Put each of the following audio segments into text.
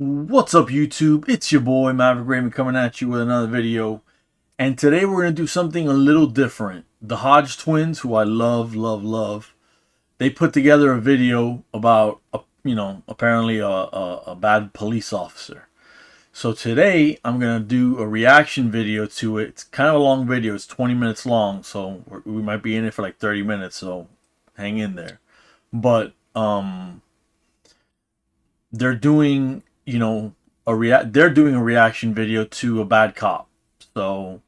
What's up, YouTube? It's your boy Maverick Raymond coming at you with another video. And today we're going to do something a little different. The Hodge twins, who I love, they put together a video about, apparently a bad police officer. So today I'm going to do a reaction video to it. It's kind of a long video. It's 20 minutes long, so we might be in it for like 30 minutes, so hang in there. But they're doing they're doing a reaction video to a bad cop. So,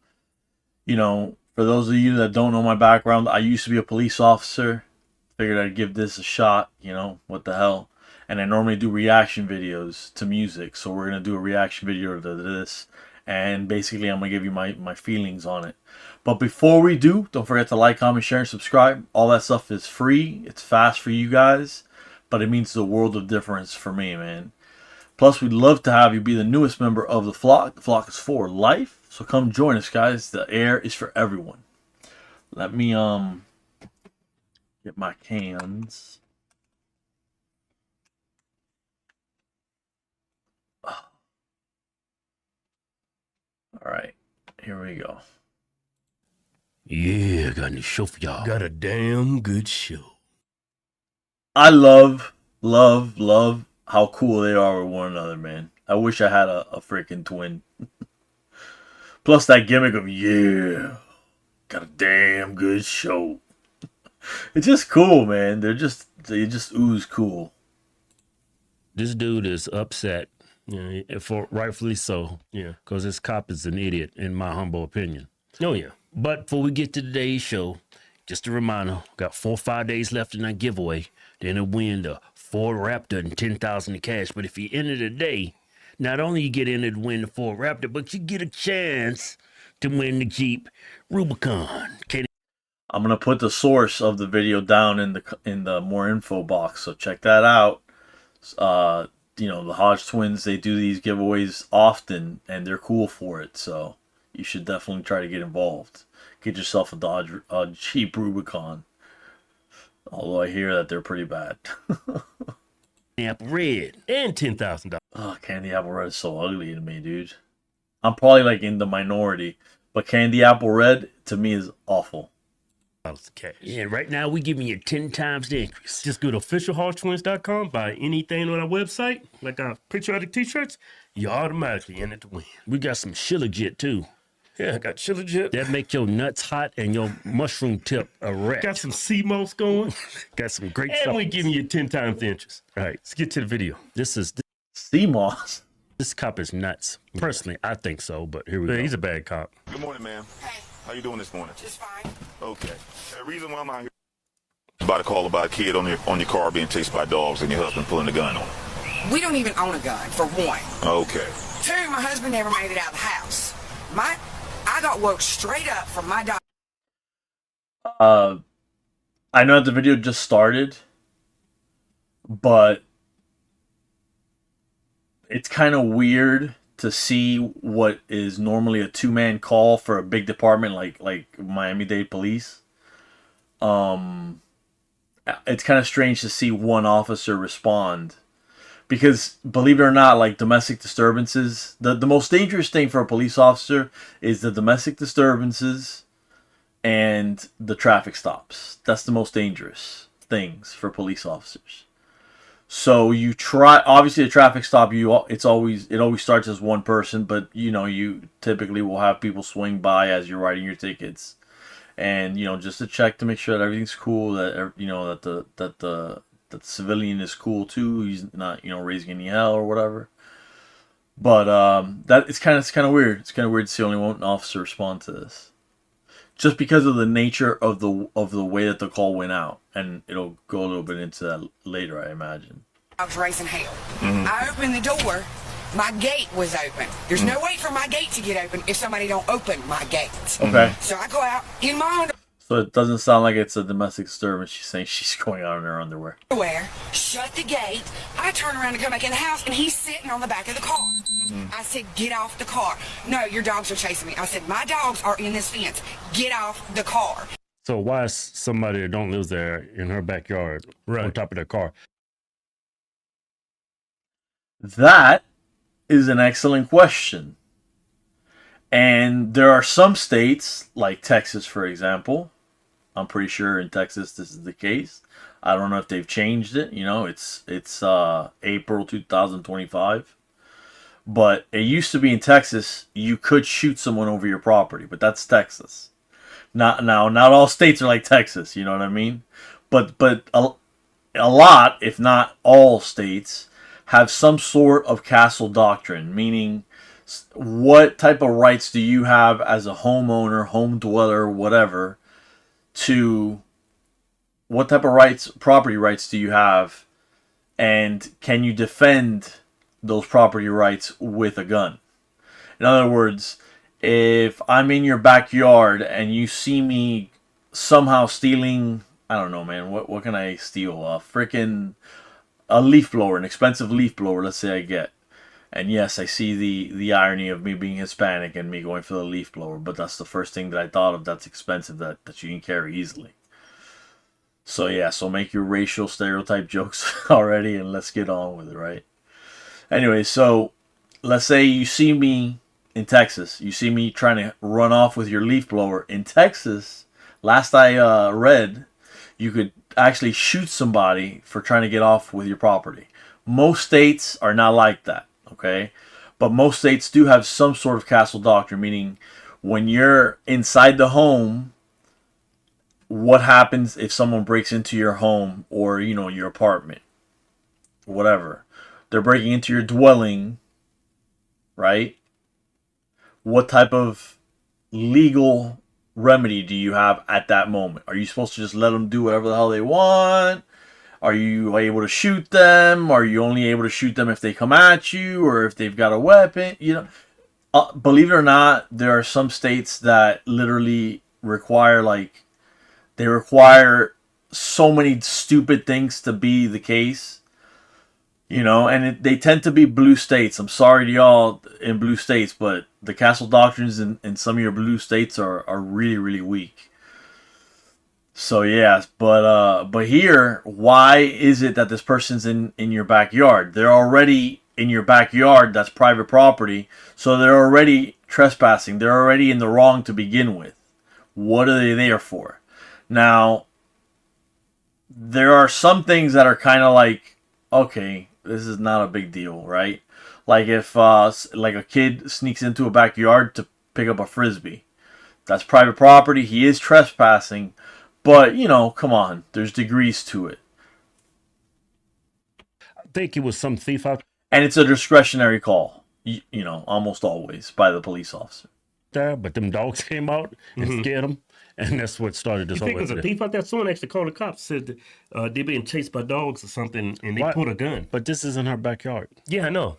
for those of you that don't know my background, I used to be a police officer. Figured I'd give this a shot, what the hell. And I normally do reaction videos to music. So we're going to do a reaction video to this. And basically I'm going to give you my feelings on it. But before we do, don't forget to like, comment, share, and subscribe. All that stuff is free. It's fast for you guys. But it means the world of difference for me, man. Plus, we'd love to have you be the newest member of the flock. The flock is for life, so come join us, guys. The air is for everyone. Let me get my cans. All right, here we go. Yeah, got a show for y'all. Got a damn good show. I love how cool they are with one another, man. I wish I had a freaking twin. Plus that gimmick of, yeah, got a damn good show. It's just cool, man. They just ooze cool. This dude is upset, for rightfully so. Yeah, because this cop is an idiot, in my humble opinion. Oh yeah. But before we get to today's show, just a reminder: got 4 or 5 days left in that giveaway. Then to win the Ford Raptor and $10,000 in cash. But if you enter today, not only you get entered to win the Ford Raptor, but you get a chance to win the Jeep Rubicon. I'm gonna put the source of the video down in the more info box, so check that out. The Hodge twins, they do these giveaways often, and they're cool for it. So you should definitely try to get involved. Get yourself a Jeep Rubicon. Although I hear that they're pretty bad. Apple Red and $10,000. Oh, Candy Apple Red is so ugly to me, dude. I'm probably like in the minority, but Candy Apple Red to me is awful. Cash. Yeah, right now we giving you 10 times the increase. Just go to officialhodgetwins.com, buy anything on our website, like our patriotic t-shirts, you automatically in it to win. We got some Shilajit too. Yeah, I got Shilajit. That make your nuts hot and your mushroom tip erect. Got some sea moss going. Got some great stuff. And we giving you 10 times the interest. All right, let's get to the video. This is sea moss. This cop is nuts. Personally, I think so, but here we go. He's a bad cop. Good morning, ma'am. Hey. How you doing this morning? Just fine. Okay. The reason why I'm out here about a call about a kid on your car being chased by dogs and your husband pulling a gun on him. We don't even own a gun, for one. Okay. Two, my husband never made it out of the house. I got woke straight up from my dog. I know that the video just started, but it's kind of weird to see what is normally a two-man call for a big department like Miami-Dade Police. It's kind of strange to see one officer respond, because believe it or not, like domestic disturbances, the most dangerous thing for a police officer is the domestic disturbances and the traffic stops. That's the most dangerous things for police officers. So you try, obviously a traffic stop, it always starts as one person, but you typically will have people swing by as you're writing your tickets, and just to check to make sure that everything's cool, that that the civilian is cool too, he's not raising any hell or whatever. But that it's kind of weird. It's kind of weird to see only one officer respond to this, just because of the nature of the way that the call went out, and it'll go a little bit into that later, I imagine. I was raising hell. I opened the door. My gate was open. There's no way for my gate to get open if somebody don't open my gate. Okay. So I go out in my So it doesn't sound like it's a domestic disturbance. She's saying she's going out in her underwear. Shut the gate. I turn around to come back in the house, and he's sitting on the back of the car. I said, get off the car. No, your dogs are chasing me. I said, my dogs are in this fence. Get off the car. So why is somebody that don't live there in her backyard on top of their car? That is an excellent question. And there are some states, like Texas, for example. I'm pretty sure in Texas this is the case. I don't know if they've changed it. You know, it's April 2025. But it used to be in Texas, you could shoot someone over your property, but that's Texas. Not all states are like Texas, you know what I mean? But a lot, if not all states, have some sort of castle doctrine, meaning what type of rights do you have as a homeowner, home dweller, whatever, to what type of rights, property rights do you have, and can you defend those property rights with a gun? In other words, if I'm in your backyard and you see me somehow stealing, I don't know, man, what can I steal? A leaf blower, an expensive leaf blower, let's say I get. And yes, I see the irony of me being Hispanic and me going for the leaf blower, but that's the first thing that I thought of that's expensive that you can carry easily. So yeah, so make your racial stereotype jokes already and let's get on with it, right? Anyway, so let's say you see me in Texas. You see me trying to run off with your leaf blower. In Texas, last I read, you could actually shoot somebody for trying to get off with your property. Most states are not like that, okay? But most states do have some sort of castle doctrine, meaning when you're inside the home, what happens if someone breaks into your home or, you know, your apartment, whatever. They're breaking into your dwelling, right? What type of legal remedy do you have at that moment? Are you supposed to just let them do whatever the hell they want? Are you able to shoot them? Are you only able to shoot them if they come at you or if they've got a weapon? You know, believe it or not, there are some states that literally require, like, they require so many stupid things to be the case. You know, and they tend to be blue states. I'm sorry to y'all in blue states, but the castle doctrines in some of your blue states are really, really weak. So yeah, but here, why is it that this person's in your backyard? They're already in your backyard. That's private property. So they're already trespassing. They're already in the wrong to begin with. What are they there for? Now, there are some things that are kind of like, okay, this is not a big deal, right? Like if like a kid sneaks into a backyard to pick up a frisbee. That's private property. He is trespassing. But, you know, come on. There's degrees to it. I think it was some thief out And it's a discretionary call, you know, almost always by the police officer. there, but them dogs came out and scared them. And that's what started this You whole think it was a incident. thief out there? Someone actually called the cops, said that, they're being chased by dogs or something, and they Why- pulled a gun. But this is in her backyard. Yeah, I know.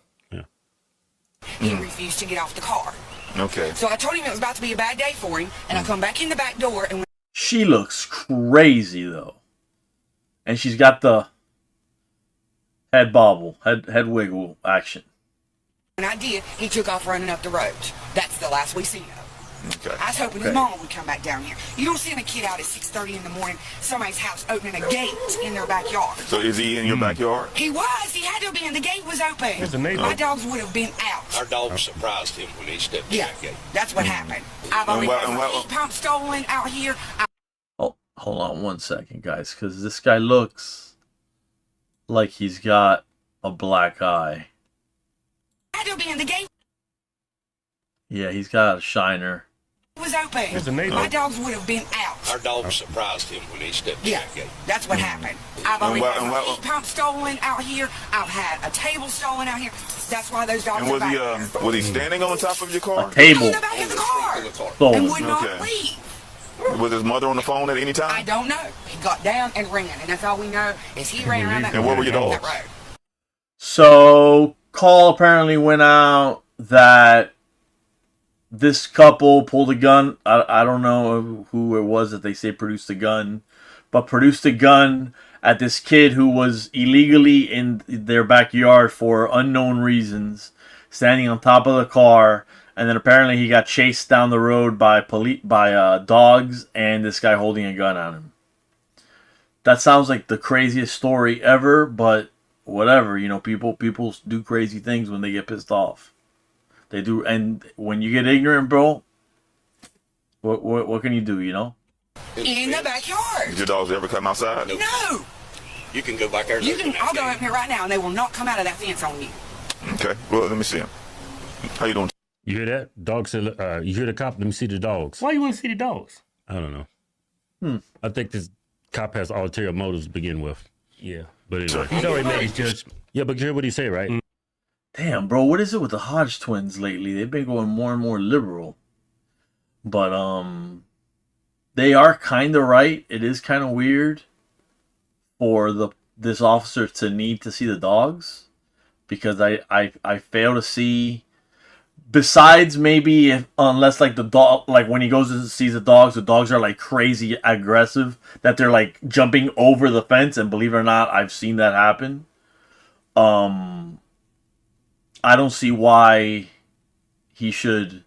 He refused to get off the car. Okay. So I told him it was about to be a bad day for him, and I come back in the back door, and She looks crazy, though. And she's got the head bobble, head wiggle action. when I did, he took off running up the road. That's the last we seen of him. Okay. I was hoping his mama would come back down here. You don't send a kid out at 6:30 in the morning, somebody's house opening a gate in their backyard. So is he in your backyard? He was. He had to have been. The gate was open. There's a neighbor. My dogs would have been out. Our dog surprised him when he stepped in Yeah, that gate. that's what happened. I've already what- had and my what- heat pump stolen out here. Oh, hold on one second, guys, because this guy looks like he's got a black eye. I had to have been. The gate Yeah, he's got a shiner. was open. There's a neighbor. My dogs would have been out. Our dog surprised him when he stepped in Yeah, that gate. that's what happened. I've already what- had and my what- heat pump stolen out here. I've had a table stolen out here. That's why those dogs And are was back there. he standing on top of your car? A table In the back of the car. In the car. And stolen. would not Okay. leave. Was his mother on the phone at any I time? don't know. He got down and ran, and that's all we know is he ran around that, And what were your that dogs? road. So, call apparently went out that this couple pulled a gun. I don't know who it was that they say produced a gun, but produced a gun at this kid who was illegally in their backyard for unknown reasons, standing on top of the car, and then apparently he got chased down the road by dogs and this guy holding a gun on him. That sounds like the craziest story ever, but whatever. You know, people do crazy things when they get pissed off. They do, and when you get ignorant, bro, what can you do? You know. In the backyard. Did your dogs ever come outside? No. You can go back there. I'll go up here right now, and they will not come out of that fence on you. Okay. Well, let me see him. How you doing? You hear that? Dog said, you hear the cop? Let me see the dogs. Why you want to see the dogs? I don't know. I think this cop has ulterior motives to begin with. Yeah. But anyway. He's already made his judgment. Yeah, but you hear what he said, right? Damn, bro, what is it with the Hodge twins lately? They've been going more and more liberal. But they are kind of right. It is kind of weird for this officer to need to see the dogs, because I fail to see, besides maybe unless like the dog, like when he goes to see the dogs are like crazy aggressive, that they're like jumping over the fence, and believe it or not, I've seen that happen. I don't see why he should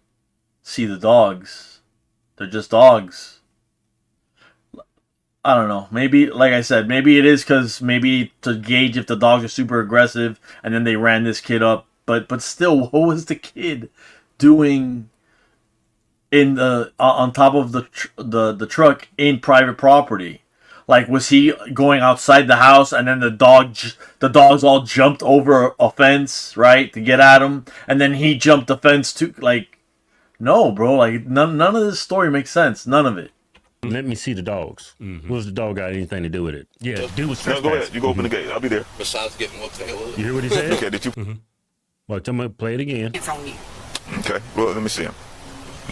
see the dogs. They're just dogs. I don't know. Maybe, like I said, maybe it is because maybe to gauge if the dogs are super aggressive, and then they ran this kid up. But still, what was the kid doing in the on top of the truck in private property? Like, was he going outside the house, and then the dogs all jumped over a fence, right, to get at him, and then he jumped the fence too? Like, no, bro. Like, none of this story makes sense. None of it. Let me see the dogs. What's the dog got anything to do with it? Yeah, dude was No, go ahead. You go open the gate. I'll be there. Besides getting what the hell up. You hear what he said? Okay, did you? Well, tell me, play it again. It's on you. Okay. Well, let me see him.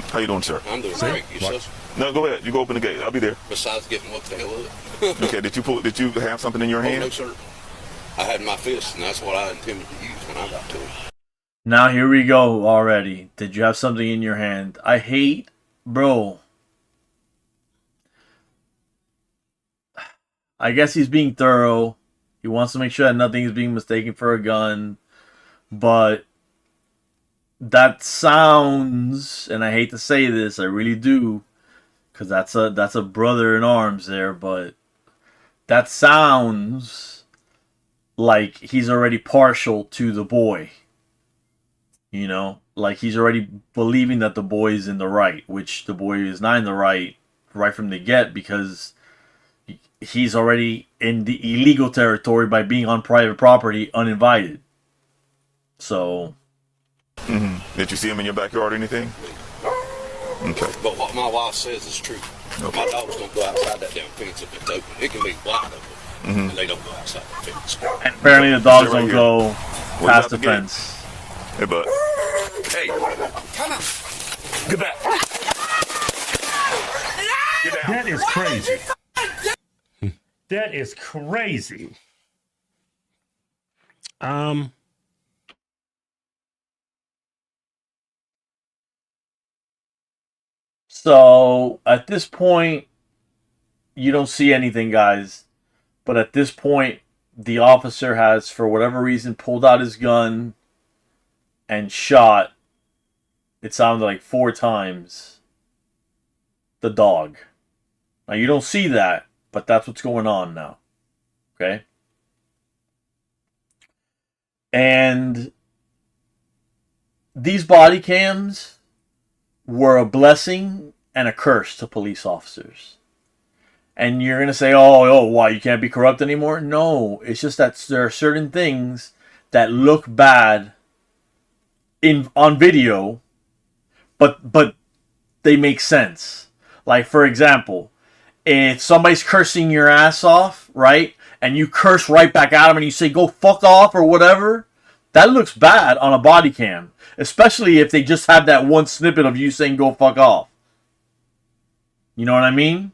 How you doing, sir? I'm doing great. Yourself? No, go ahead. You go open the gate. I'll be there. Besides getting what the hell up. Okay. Did you have something in your Oh, no, hand? sir. I had my fist, and that's what I intended to use when I got to it. Now here we go already. Did you have something in your hand? I hate, bro. I guess he's being thorough. He wants to make sure that nothing is being mistaken for a gun. But that sounds, and I hate to say this, I really do, because that's a brother in arms there, but that sounds like he's already partial to the boy. You know, like he's already believing that the boy is in the right, which the boy is not in the right from the get, because he's already in the illegal territory by being on private property uninvited. So, Did you see him in your backyard or anything? Okay. But what my wife says is true. My dog's don't go outside that damn fence if it's open. It can be wide open, and they don't go outside the fence. and apparently the dogs Right don't here. go What past about the the gate? fence. Hey, bud. Hey, Come on. get back. Get down. That is crazy. That is crazy. So at this point, you don't see anything, guys. But at this point, the officer has, for whatever reason, pulled out his gun and shot, it sounded like 4 times, the dog. Now, you don't see that, but that's what's going on now. Okay? And these body cams were a blessing and a curse to police officers. And you're going to say, oh, why, you can't be corrupt anymore? No, it's just that there are certain things that look bad on video, but they make sense. Like, for example, if somebody's cursing your ass off, right, and you curse right back at them and you say, go fuck off or whatever, that looks bad on a body cam. Especially if they just have that one snippet of you saying, go fuck off. You know what I mean?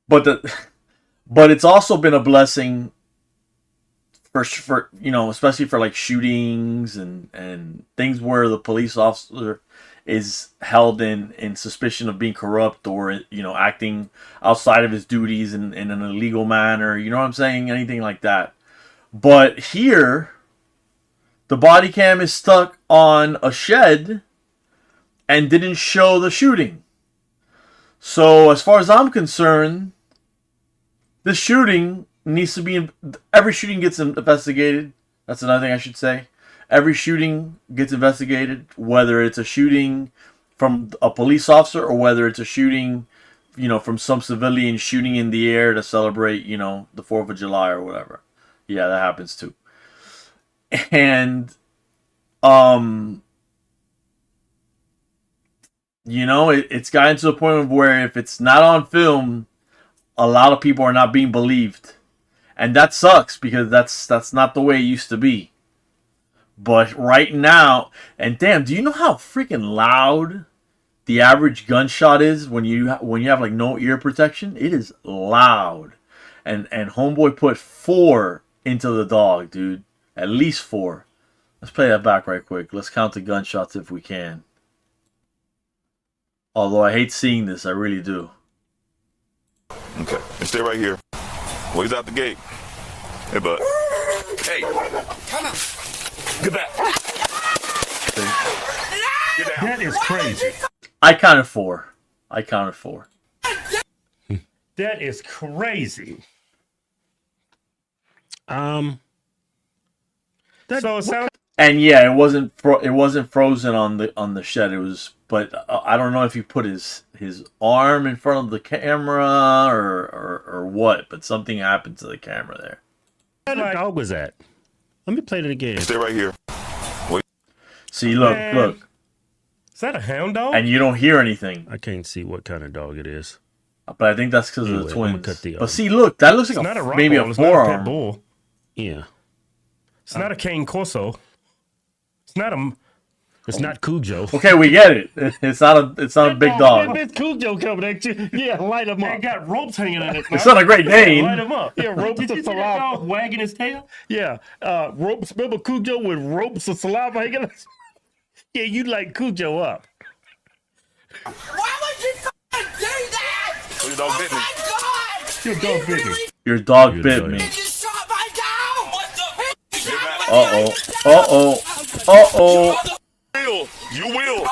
But it's also been a blessing for you know, especially for like shootings and things where the police officer is held in suspicion of being corrupt, or, you know, acting outside of his duties in an illegal manner. You know what I'm saying? Anything like that. But here, the body cam is stuck on a shed and didn't show the shooting. So as far as I'm concerned, this shooting needs to be. Every shooting gets investigated. That's another thing I should say. Every shooting gets investigated, whether it's a shooting from a police officer or whether it's a shooting, from some civilian shooting in the air to celebrate, the 4th of July or whatever. Yeah, that happens too. And, it's gotten to the point where if it's not on film, a lot of people are not being believed. And that sucks because that's not the way it used to be. But right now, and damn, do you know how freaking loud the average gunshot is when you have like no ear protection? It is loud. And homeboy put 4 into the dog, dude. At least 4. Let's play that back right quick. Let's count the gunshots if we can. Although I hate seeing this, I really do. Okay, and stay right here. Well, he's out the gate. Hey, bud. Hey, Come on. get back. Get down. That is crazy. I counted 4. That is crazy. So it sounds. And yeah, it wasn't frozen on the shed. It was, but I don't know if he put his arm in front of the camera or what. But something happened to the camera there. Where the dog was at? Let me play it again. Stay right here. See, look. Is that a hound dog? And you don't hear anything. I can't see what kind of dog it is. But I think that's because of Anyway, the I'm gonna twins. cut the, But see, look, that looks It's like not a rock maybe bull, a it's not a pit forearm. bull. Yeah. It's not a cane corso. It's not a. It's not Cujo. Okay, we get it. It's not a big dog. It's Cujo coming at you. Yeah, light him up. It got ropes hanging in it. It's not a great name. Light him up. Yeah, ropes of saliva. Wagging his tail? Yeah. Ropes. Remember Cujo with ropes of saliva hanging? Yeah, you light Cujo up. Why would you fucking do that? Your dog bit me. Oh my God! Your dog bit me. Your dog Your bit dog. me. You just shot my dog! What the? You will.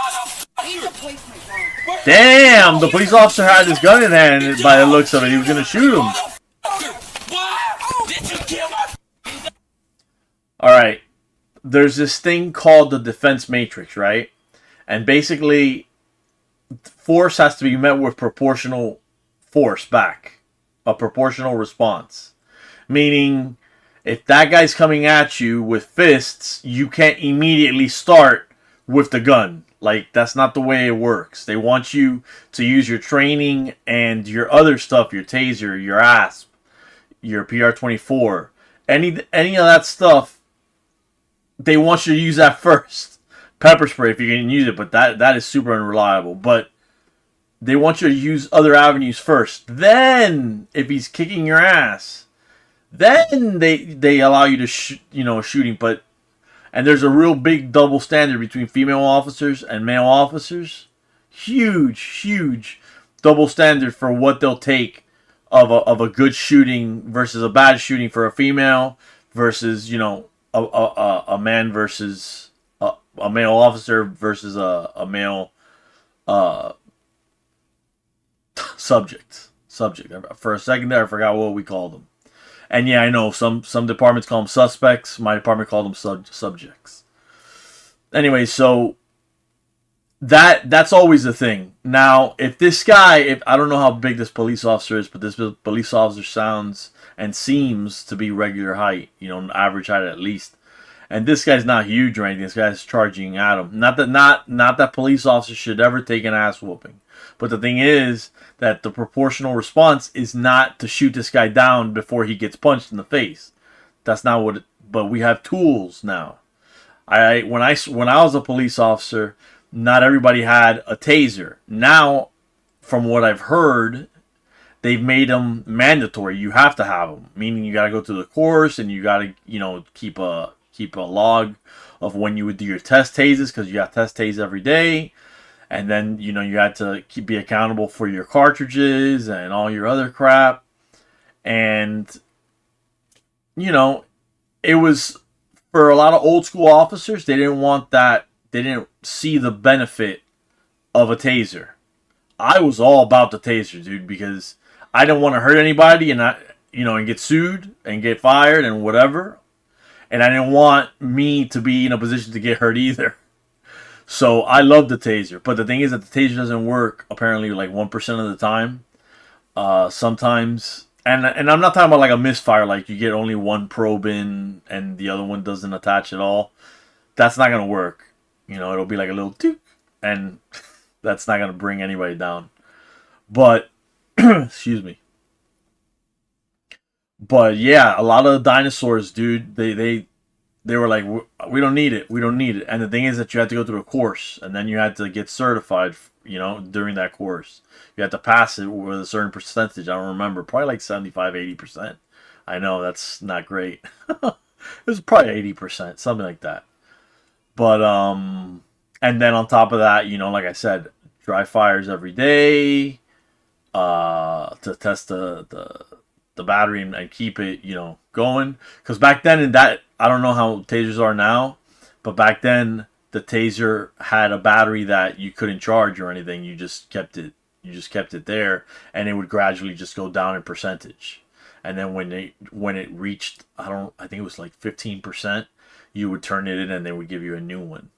He's a policeman. Damn, the police officer had his gun in hand. By the looks of it, he was gonna shoot him. What? Did you kill my? All right, there's this thing called the defense matrix, right? And basically, force has to be met with proportional force back, a proportional response. Meaning, if that guy's coming at you with fists, you can't immediately start with the gun. Like, that's not the way it works. They want you to use your training and your other stuff, your taser, your ASP, your PR-24, any of that stuff. They want you to use that first. Pepper spray if you can use it, but that is super unreliable. But they want you to use other avenues first. Then, if he's kicking your ass, then they allow you to shooting. And there's a real big double standard between female officers and male officers. Huge double standard for what they'll take of a good shooting versus a bad shooting for a female versus a man versus a male officer versus a male subject. For a second there, I forgot what we called them. And yeah, I know some departments call them suspects. My department called them subjects. Anyway, so that's always the thing. Now, if this guy, I don't know how big this police officer is, but this police officer sounds and seems to be regular height, average height at least. And this guy's not huge or anything. This guy's charging at him. Not that police officers should ever take an ass whooping. But the thing is that the proportional response is not to shoot this guy down before he gets punched in the face. That's not what. But we have tools now. When I was a police officer, not everybody had a taser. Now, from what I've heard, they've made them mandatory. You have to have them, meaning you got to go through the course and you got to keep a log of when you would do your test tasers, because you got test tasers every day. And then, you had to be accountable for your cartridges and all your other crap. And, it was, for a lot of old school officers, they didn't want that. They didn't see the benefit of a taser. I was all about the taser, dude, because I didn't want to hurt anybody. And and get sued and get fired and whatever. And I didn't want me to be in a position to get hurt either. So I love the taser. But the thing is that the taser doesn't work apparently like 1% of the time. Sometimes, and I'm not talking about like a misfire, like you get only one probe in and the other one doesn't attach at all. That's not going to work. It'll be like a little toot, and that's not going to bring anybody down. But, excuse me. But yeah, a lot of the dinosaurs, dude, they were like, we don't need it. We don't need it. And the thing is that you had to go through a course, and then you had to get certified, during that course. You had to pass it with a certain percentage. I don't remember. Probably like 75, 80%. I know that's not great. It was probably 80%, something like that. But, and then on top of that, like I said, dry fires every day, to test the battery and keep it, going. Because back then, I don't know how tasers are now, but back then the taser had a battery that you couldn't charge or anything. You just kept it there, and it would gradually just go down in percentage. And then when it reached, I think it was like 15%, you would turn it in and they would give you a new one.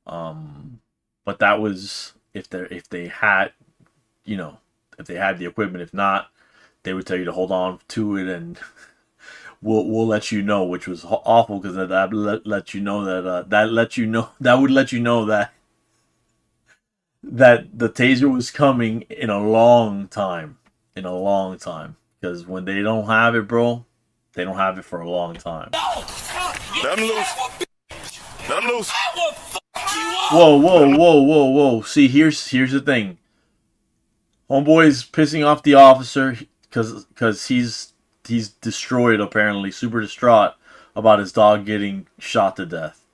But that was if they had the equipment. If not, they would tell you to hold on to it, and we'll let you know, which was awful because that would let you know that the taser was coming in a long time. Because when they don't have it, bro, they don't have it for a long time. Let him loose. Let him loose. Whoa. See, here's the thing. Homeboy's pissing off the officer because he's destroyed, apparently, super distraught about his dog getting shot to death.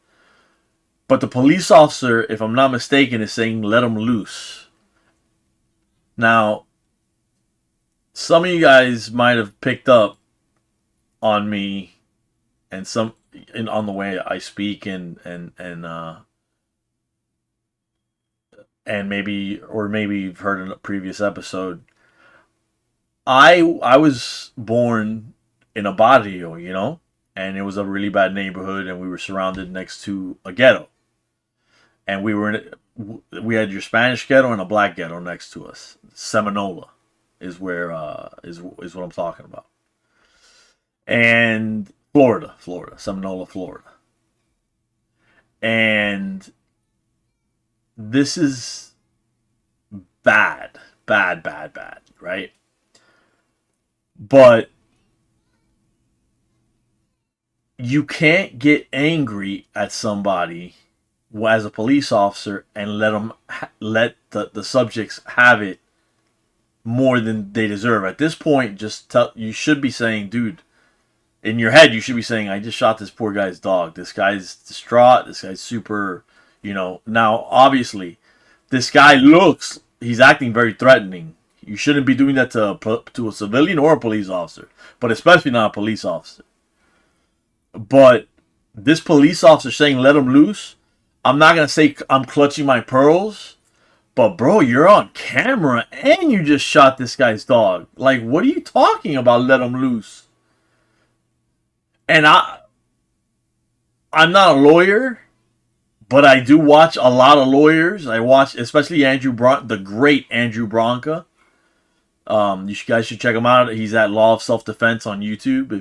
But the police officer, if I'm not mistaken, is saying let him loose. Now, some of you guys might have picked up on me and on the way I speak and maybe you've heard in a previous episode. I was born in a barrio, and it was a really bad neighborhood, and we were surrounded next to a ghetto. And we had your Spanish ghetto and a black ghetto next to us. Seminola is where is what I'm talking about. And Florida, Seminola, Florida. And this is bad, right? But you can't get angry at somebody as a police officer and let the subjects have it more than they deserve. At this point, you should be saying, dude, in your head, you should be saying, I just shot this poor guy's dog. This guy's distraught. This guy's super, Now, obviously, this guy he's acting very threatening. You shouldn't be doing that to a civilian or a police officer, but especially not a police officer. But this police officer saying, let him loose, I'm not going to say I'm clutching my pearls, but bro, you're on camera and you just shot this guy's dog. Like, what are you talking about, let him loose? And I'm not a lawyer, but I do watch a lot of lawyers. I watch especially the great Andrew Branca. You guys should check him out. He's at Law of Self-Defense on YouTube.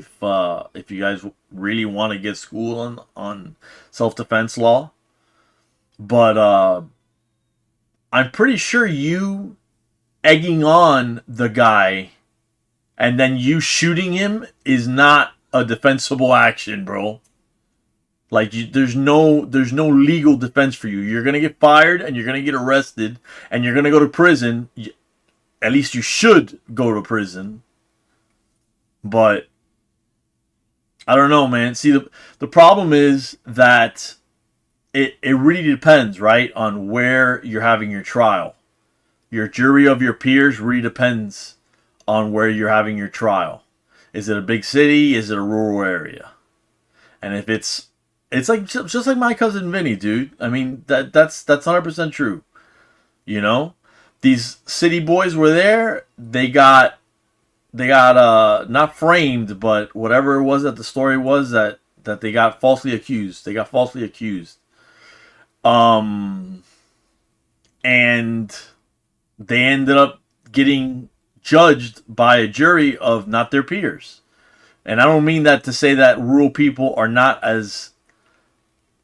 If you guys really want to get school on self-defense law, but I'm pretty sure you egging on the guy and then you shooting him is not a defensible action, bro. Like, there's no legal defense for you. You're gonna get fired and you're gonna get arrested and you're gonna go to prison. At least you should go to prison. But I don't know, man. See, the problem is that it really depends, right, on where you're having your trial. Your jury of your peers really depends on where you're having your trial. Is it a big city? Is it a rural area? And if it's like just like my cousin Vinny, dude. I mean, that's 100% true. These city boys were there. They got not framed, but whatever it was that the story was that they got falsely accused. They got falsely accused. And they ended up getting judged by a jury of not their peers. And I don't mean that to say that rural people are not as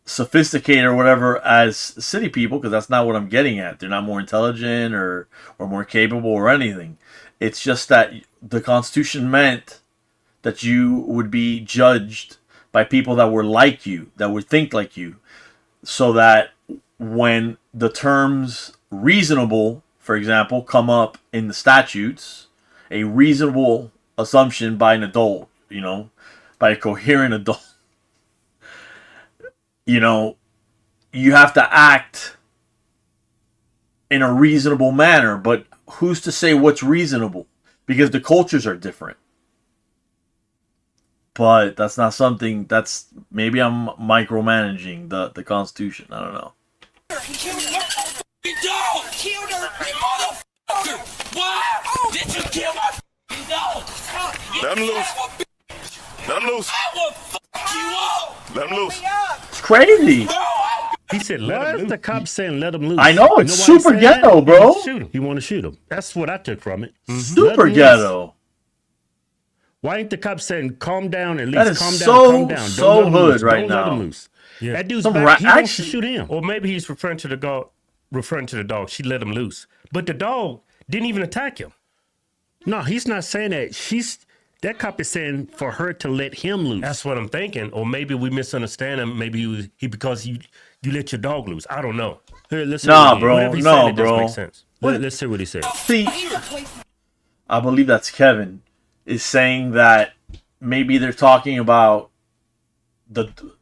sophisticated or whatever as city people, because that's not what I'm getting at. They're not more intelligent or more capable or anything. It's just that the Constitution meant that you would be judged by people that were like you, that would think like you, so that when the terms reasonable, for example, come up in the statutes, a reasonable assumption by an adult, by a coherent adult, you have to act in a reasonable manner. But who's to say what's reasonable? Because the cultures are different. But that's not something that's, maybe I'm micromanaging the Constitution. I don't know. He killed her. You dog! Killed her! Motherfucker! Why did you kill my dog? Let him loose. Let him loose. I will fuck you up! Let him loose. It's crazy. He said, "Let Why him is loose." the cop saying let him loose? I know, it's You why he's super saying ghetto, that? bro. Shoot him. He want to shoot him. That's what I took from it. Let Super him loose. ghetto. Why ain't the cop saying calm down at least? That is calm down, so- calm down. Don't so let him hood loose. right Don't let now. him loose. Yeah. That dude's Some back. He wants to action. shoot him. Or maybe he's referring to the dog. She let him loose, but the dog didn't even attack him. No, he's not saying that. That cop is saying for her to let him loose. That's what I'm thinking. Or maybe we misunderstand him. Maybe he because you let your dog loose. I don't know. Here, let's Nah, hear what he- bro. Whatever he's No, saying, it doesn't bro. make sense. Let's hear what he said. See, I believe that's Kevin, is saying that maybe they're talking about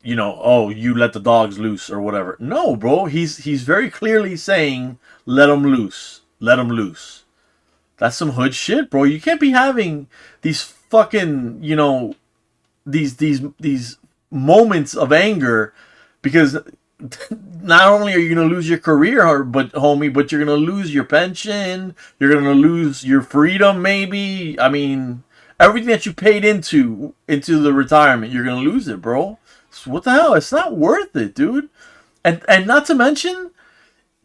you let the dogs loose or whatever. No, bro. He's very clearly saying let them loose. Let them loose. That's some hood shit, bro. You can't be having these fucking, these moments of anger, because not only are you going to lose your career, but you're going to lose your pension. You're going to lose your freedom, maybe. I mean, everything that you paid into the retirement, you're going to lose it, bro. So what the hell? It's not worth it, dude. And not to mention,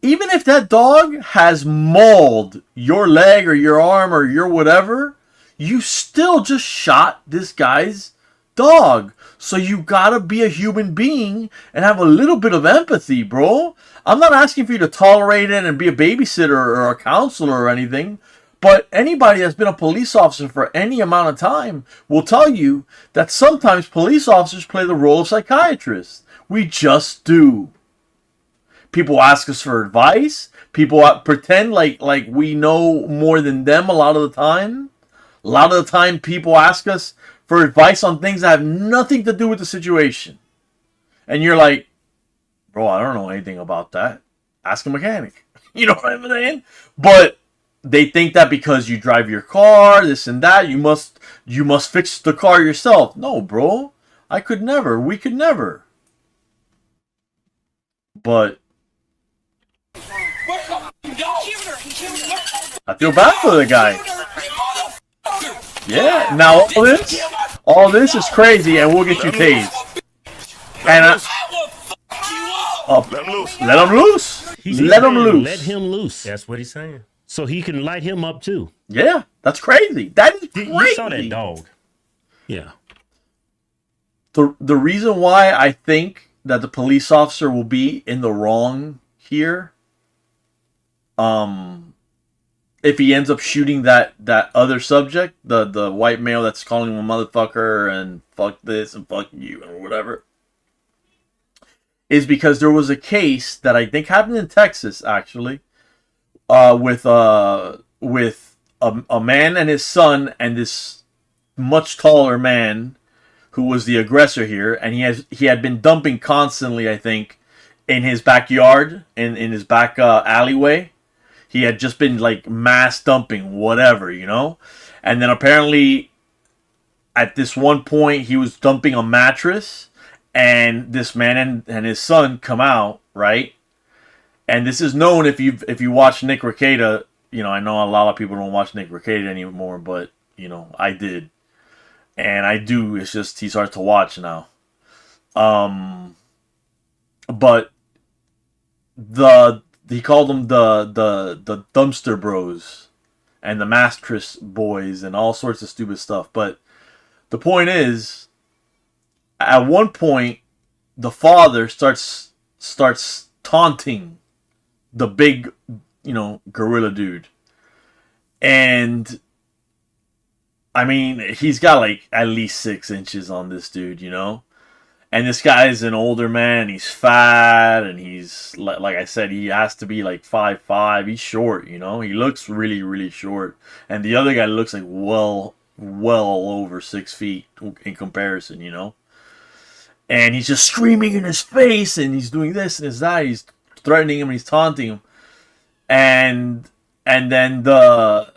even if that dog has mauled your leg or your arm or your whatever, you still just shot this guy's dog. So you gotta be a human being and have a little bit of empathy, bro. I'm not asking for you to tolerate it and be a babysitter or a counselor or anything, but anybody that's been a police officer for any amount of time will tell you that sometimes police officers play the role of psychiatrists. We just do. People ask us for advice. People pretend like we know more than them a lot of the time. A lot of the time people ask us for advice on things that have nothing to do with the situation. And you're like, bro, I don't know anything about that. Ask a mechanic. You know what I'm saying? But they think that because you drive your car, this and that, you must fix the car yourself. No, bro. I could never. We could never. But I feel bad for the guy. Yeah. Now all this is crazy, and we'll get you tased. And Let him loose. let him loose. He's Let him saying loose. Let him loose. That's what he's saying. So he can light him up too. Yeah, that's crazy. That is crazy. You saw that dog. Yeah. The reason why I think that the police officer will be in the wrong here, if he ends up shooting that other subject, the white male that's calling him a motherfucker and fuck this and fuck you and whatever, is because there was a case that I think happened in Texas actually, with a man and his son and this much taller man who was the aggressor here, and he had been dumping constantly, I think, in his backyard, in his back alleyway. He had just been like mass dumping, whatever, And then apparently at this one point he was dumping a mattress, and this man and his son come out, right? And this is known if you watch Nick Rekieta. I know a lot of people don't watch Nick Rekieta anymore, but You know, I did, and I do. It's just he's hard to watch now. But he called them the dumpster bros and the mattress boys and all sorts of stupid stuff. But the point is, at one point, the father starts taunting the big, gorilla dude. And I mean, he's got like at least 6 inches on this dude, And this guy is an older man. He's fat, and he's like I said, he has to be like 5'5". He's short, He looks really, really short, and the other guy looks like well over 6 feet in comparison, And he's just screaming in his face, and he's doing this and his that. He's threatening him, and he's taunting him, and then the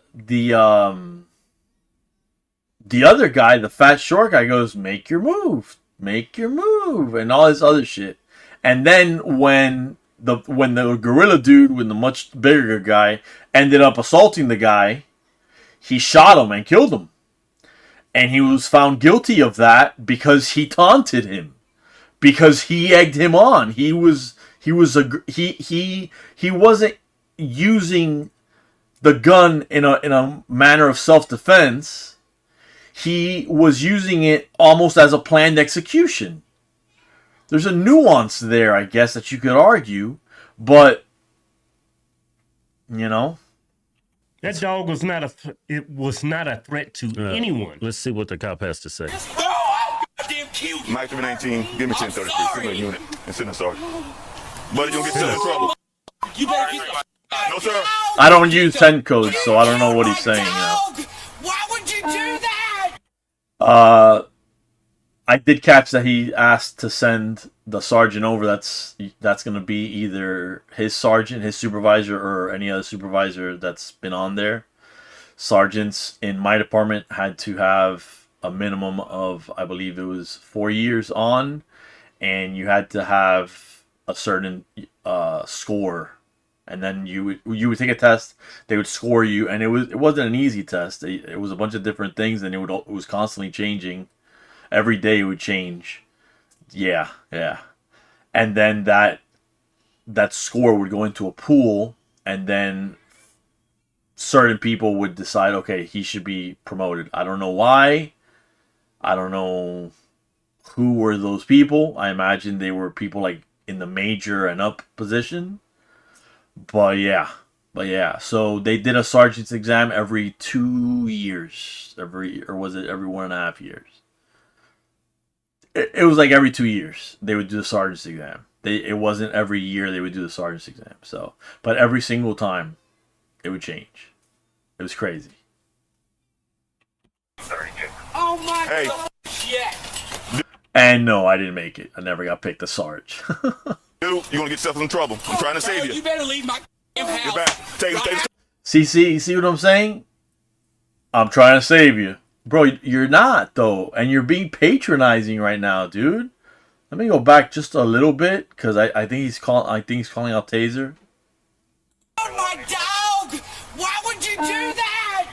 other guy, the fat short guy, goes, "Make your move, and all this other shit." And then when the gorilla dude, when the much bigger guy ended up assaulting the guy, he shot him and killed him, and he was found guilty of that because he taunted him, because he egged him on. He wasn't using the gun in a manner of self-defense. He was using it almost as a planned execution. There's a nuance there, I guess, that you could argue, but that dog was not a threat to anyone. Let's see what the cop has to say. Mike 319, give me 1033, send me a unit, and send a sergeant. Buddy, you'll get yourself in trouble. You better get No, sir. I don't use 10 codes, so I don't know what he's saying. Why would you do that? I did catch that he asked to send the sergeant over. That's going to be either his sergeant, his supervisor, or any other supervisor that's been on there. Sergeants in my department had to have a minimum of, I believe it was 4 years on, and you had to have a certain score. And then you would take a test. They would score you, and it wasn't an easy test. It was a bunch of different things, and it was constantly changing. Every day it would change. Yeah. And then that score would go into a pool, and then certain people would decide, okay, he should be promoted. I don't know why. I don't know who were those people. I imagine they were people like in the major and up position. But yeah. So they did a sergeant's exam every 2 years. Or was it every 1.5 years? It was like every 2 years they would do the sergeant's exam. It wasn't every year they would do the sergeant's exam. So, but every single time it would change. It was crazy. Oh my God. yeah. And no, I didn't make it. I never got picked a sarge. Dude, you're going to get yourself in trouble. I'm trying to save you. You better leave my house. Get back. Take See what I'm saying? I'm trying to save you. Bro, you're not, though. And you're being patronizing right now, dude. Let me go back just a little bit, because I think he's calling out Taser. Oh my dog! Why would you do that?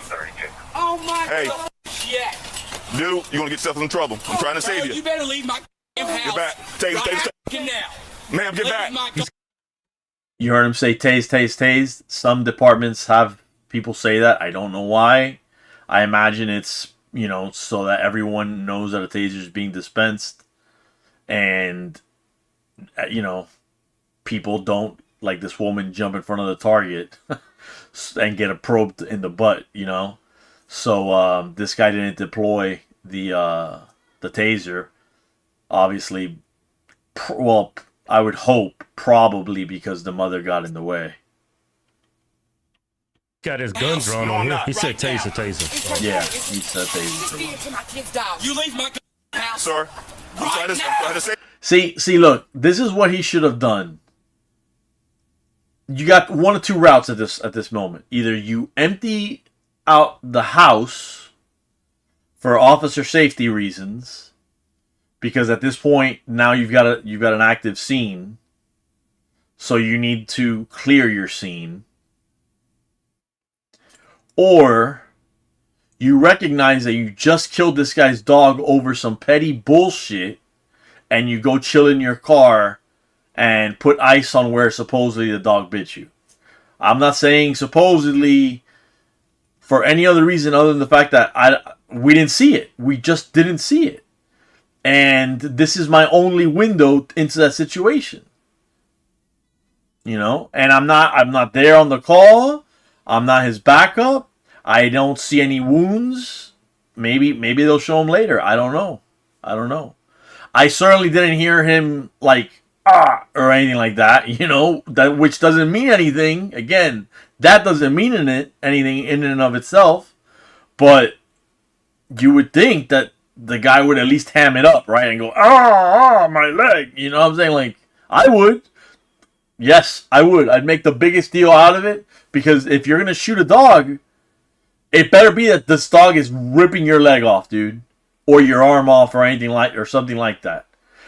Oh my God. Yeah. Dude, you're going to get yourself in trouble. I'm trying to save you. You better leave my house. Get back. Take now. Ma'am, get back. You heard him say tase. Some departments have people say that. I don't know why. I imagine it's, so that everyone knows that a taser is being dispensed. And, people don't, like this woman, jump in front of the target and get a probe in the butt, So this guy didn't deploy the taser. Obviously, I would hope probably because the mother got in the way. Got his gun drawn on him. He said taser. Yeah, he said taser. You leave my house. Sir, I'm trying to save See, look, this is what he should have done. You got one or two routes at this moment. Either you empty out the house for officer safety reasons, because at this point now you've got an active scene, so you need to clear your scene, or you recognize that you just killed this guy's dog over some petty bullshit, and you go chill in your car and put ice on where supposedly the dog bit you. I'm not saying supposedly for any other reason other than the fact that we didn't see it. We just didn't see it. And this is my only window into that situation. You know? And I'm not there on the call. I'm not his backup. I don't see any wounds. Maybe they'll show him later. I don't know. I certainly didn't hear him like or anything like that, you know, that which doesn't mean anything. Again, that doesn't mean anything in and of itself. But you would think that the guy would at least ham it up, right? And go, my leg. You know what I'm saying? Like, I would. Yes, I would. I'd make the biggest deal out of it. Because if you're going to shoot a dog, it better be that this dog is ripping your leg off, dude. Or your arm off or anything like, or something like that.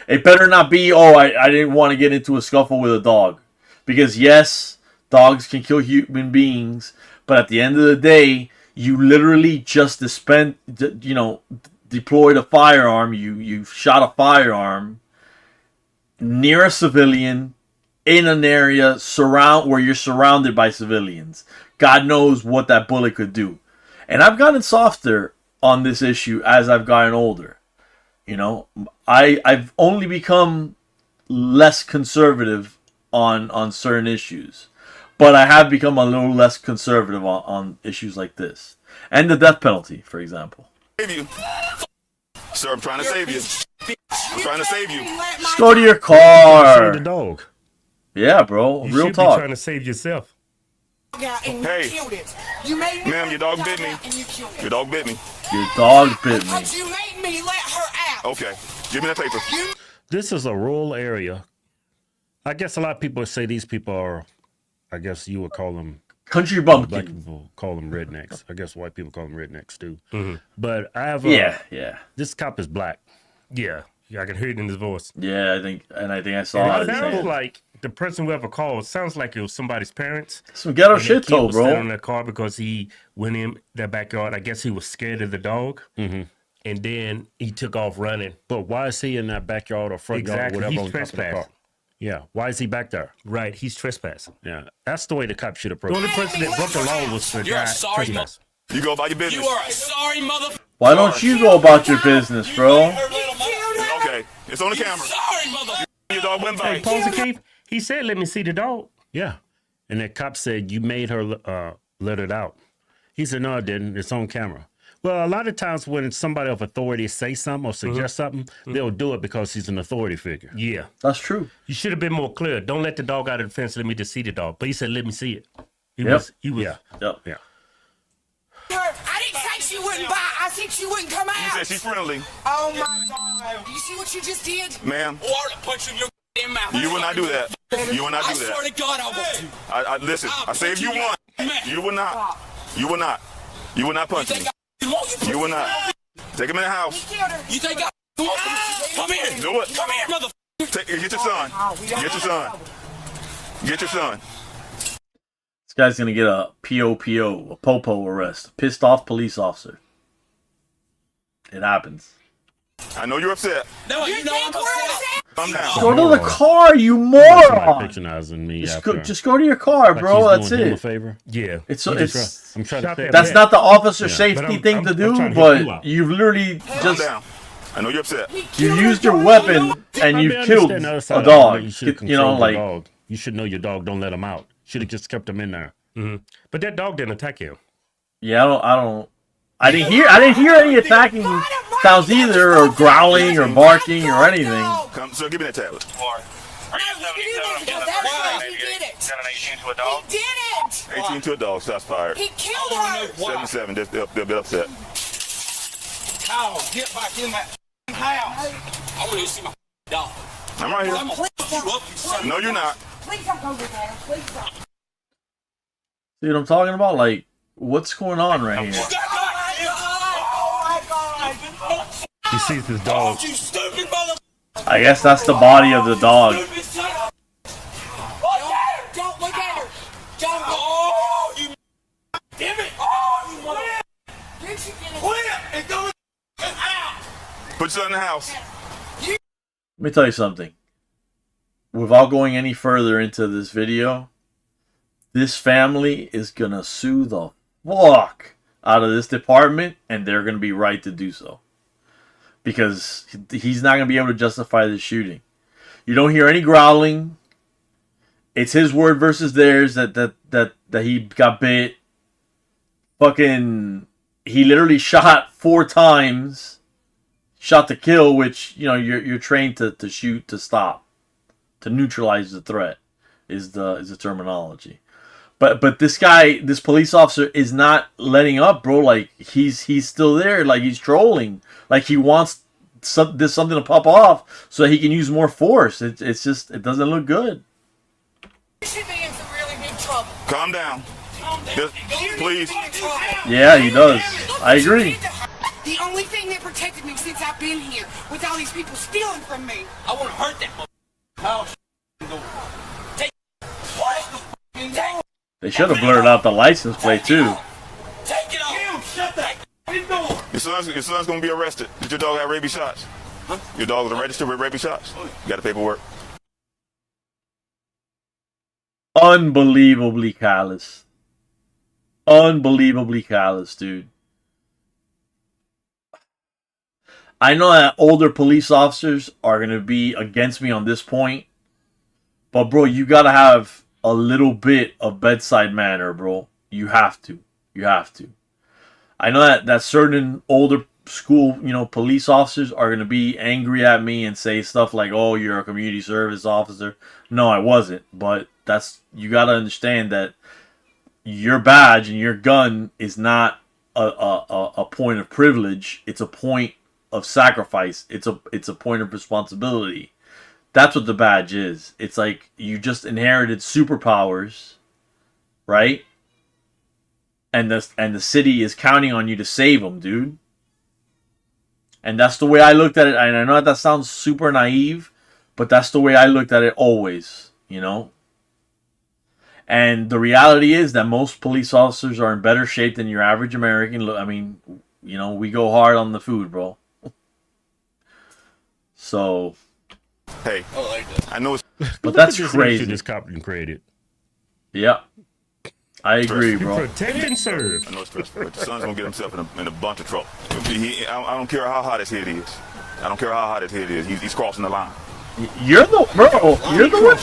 It better not be, I didn't want to get into a scuffle with a dog. Because yes, dogs can kill human beings. But at the end of the day, you literally just deployed a firearm. You shot a firearm near a civilian in an area where you're surrounded by civilians. God knows what that bullet could do. And I've gotten softer on this issue as I've gotten older. You know, I've only become less conservative on certain issues. But I have become a little less conservative on issues like this. And the death penalty, for example. Save you. Sir, I'm trying to save you. I'm trying to save you. Just go to your car. Save the dog. Yeah, bro. You Real should talk. be trying to save yourself. Hey, ma'am, your dog bit me. Your dog bit me. Your dog bit me. You made me let her out. Okay, give me that paper. This is a rural area. I guess a lot of people say these people are, I guess you would call them, Country black bumpkin. people call them rednecks. I guess white people call them rednecks too. Mm-hmm. But I have Yeah. this cop is black. Yeah, I can hear it in his voice. Yeah, I think I saw It it. sounds like the person who ever called sounds like it was somebody's parents. Some ghetto And the shit kid though, was standing in bro. their car because he went in their backyard. I guess he was scared of the dog, and then he took off running. But why is he in that backyard or front yard or Exactly, whatever he's on top of the car? trespassing. Yeah, why is he back there? Right, he's trespassing. Yeah, that's the way the cop should The approach only it. person that broke the law was the You're guy a sorry trespassing. You go about your business. You are a sorry mother. Why don't you go about your business, bro? Okay, it's on the camera. Sorry mother. Your dog went by. Hey, Posey Keith, he said, "Let me see the dog." Yeah, and the cop said you made her let it out. He said no, I didn't. It's on camera. Well, a lot of times when somebody of authority say something or suggest something, they'll do it because he's an authority figure. Yeah, That's true. you should have been more clear. Don't let the dog out of the fence. Let me just see the dog. But he said, "Let me see it." He Yep. was. Yeah, Yep. yeah. I didn't say she wouldn't bite. I said she wouldn't come You out. said she's friendly. Oh my God! You see what you just did? Ma'am, Or to punch you in your damn mouth. you will not do that. You will not I do swear that. to God, I will too. Listen, I saved you one. You will not. You will not. You will not punch me. You will not. Take him in the house. You think I come here? Do it. Come here, mother. Get your son. Get your son. Get your son. This guy's gonna get a POPO, a POPO arrest. A pissed off police officer. It happens. I know you're upset. No, you know I'm upset. Calm down. Go to the car, you Somebody moron! patronizing me Just go to your car, like bro. he's That's doing him a it. favor. Yeah, It's I'm it's trying Shot to. that that's man. not the officer Yeah. safety But I'm- thing I'm- to I'm do, trying to help you but out. you've literally Calm just down. I know you're upset. you used your weapon and I you mean, I killed understand the other a side of it, but dog. You should have You know, controlled like the dog. You should know your dog. Don't let him out. Should have just kept him in there. but that dog didn't attack him. yeah, I didn't hear any attacking sounds either, or growling or barking or anything. Come, sir, give me that tablet. He did it. 18 to a dog. He did it. 18 to a dog. Shots fired. He killed her. 7-7. They're a bit upset. Kyle, get back in that house. I want to see my dog. I'm right I'm here. gonna fuck you up, you son. Oh No, you're not. Please don't go there. Please don't. See what I'm talking about? Like, what's going on right here? Oh my God. He sees his dog. You stupid mother. I guess that's the body of the dog. Stupid son. Don't look at her. Don't look. Oh, you. Damn it. Oh, you mother. You're Quit and go out. Put your son in the house. Let me tell you something. Without going any further into this video, this family is going to sue the fuck out of this department, and they're going to be right to do so. Because he's not going to be able to justify the shooting. You don't hear any growling. It's his word versus theirs that he got bit. Fucking, he literally shot 4 times. Shot to kill, which, you know, you're trained to shoot to stop, to neutralize the threat, is the terminology. But this guy, this police officer, is not letting up, bro. Like he's still there. Like he's trolling. Like he wants something to pop off so that he can use more force. It's just, it doesn't look good. You should be in some really big trouble. Calm down. Just, please. Yeah, he does. I agree. The only thing that protected me since I've been here, with all these people stealing from me. I want to hurt that motherfucker. They should have blurred out the license plate too. Take it off. Shut that door. Your son's gonna be arrested. Did your dog have rabies shots? Huh? Your dog was registered with rabies shots? You got the paperwork? Unbelievably callous. Unbelievably callous, dude. I know that older police officers are going to be against me on this point. But, bro, you got to have a little bit of bedside manner, bro. You have to. You have to. I know that certain older school, you know, police officers are going to be angry at me and say stuff like, oh, you're a community service officer. No, I wasn't. But you got to understand that your badge and your gun is not a point of privilege. It's a point of sacrifice. It's a point of responsibility. That's what the badge is. It's like you just inherited superpowers, right? And the city is counting on you to save them, dude. And that's the way I looked at it. And I know that sounds super naive, but that's the way I looked at it always, you know? And the reality is that most police officers are in better shape than your average American. I mean, you know, we go hard on the food, bro. So, hey, I know it's... But that's crazy. This cop created. Yeah. I agree, bro. Protect and serve. I know it's stressful, but your son's gonna get himself in a bunch of trouble. I don't care how hot his head is. I don't care how hot his head is. He's crossing the line. You're the bro. You're the one.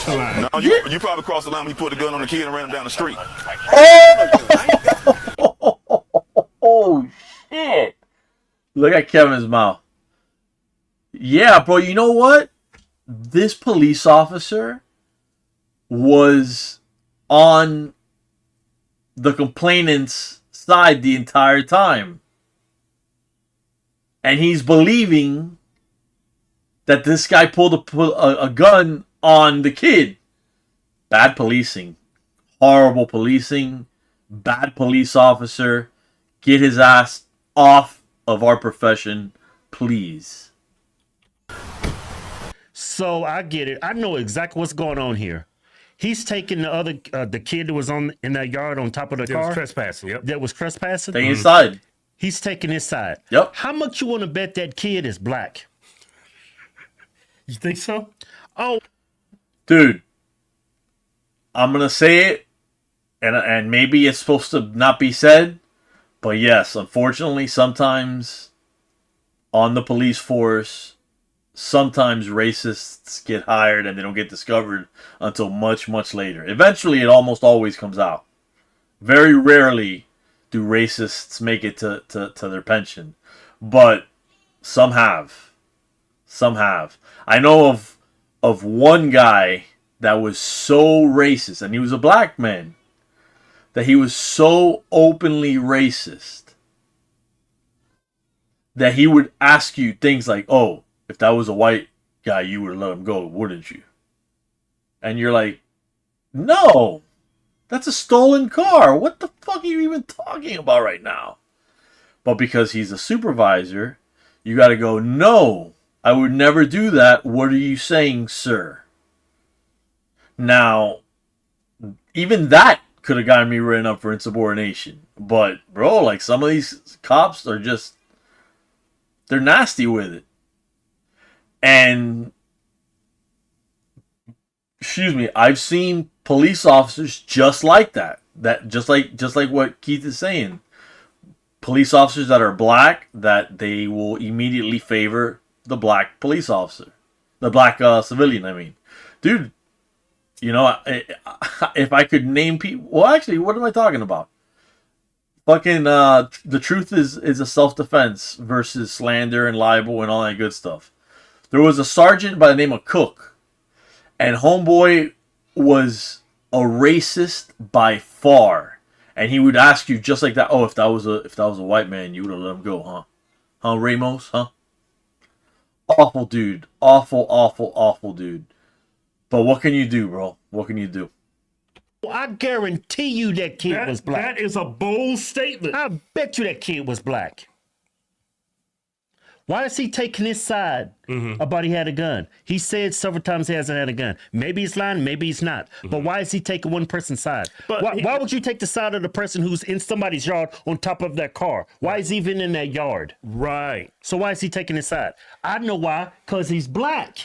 No, you probably crossed the line when you put the gun on the kid and ran him down the street. Oh shit! Look at Kevin's mouth. Yeah, bro. You know what? This police officer was on the complainant's side the entire time. And he's believing that this guy pulled a gun on the kid. Bad policing. Horrible policing. Bad police officer. Get his ass off of our profession, please. So I get it. I know exactly what's going on here. He's taking the other, the kid that was in that yard on top of the car. Was trespassing. Yep. That was trespassing. Taking his side. He's taking his side. Yep. How much you want to bet that kid is black? You think so? Oh, dude. I'm gonna say it, and maybe it's supposed to not be said, but yes, unfortunately, sometimes on the police force, sometimes racists get hired and they don't get discovered until much, much later. Eventually, it almost always comes out. Very rarely do racists make it to their pension, but some have. Some have. I know of one guy that was so racist, and he was a black man, that he was so openly racist that he would ask you things like, oh, if that was a white guy, you would let him go, wouldn't you? And you're like, no, that's a stolen car. What the fuck are you even talking about right now? But because he's a supervisor, you got to go, no, I would never do that. What are you saying, sir? Now, even that could have gotten me written up for insubordination. But bro, like some of these cops are just, they're nasty with it. And excuse me, I've seen police officers just like that. That just like what Keith is saying. Police officers that are black, that they will immediately favor the black police officer, the black civilian. I mean, dude, you know, if I could name people, well, actually, what am I talking about? Fucking, the truth is a self-defense versus slander and libel and all that good stuff. There was a sergeant by the name of Cook, and homeboy was a racist by far. And he would ask you just like that. Oh, if that was a white man, you would have let him go, huh? Huh, Ramos? Huh? Awful dude. Awful dude. But what can you do, bro? What can you do? I guarantee you that kid was black. That is a bold statement. I bet you that kid was black. Why is he taking his side about he had a gun? He said several times he hasn't had a gun. Maybe he's lying, maybe he's not. But why is he taking one person's side? But why would you take the side of the person who's in somebody's yard on top of their car? Why is he even in that yard? Right. So why is he taking his side? I know why. Because he's black.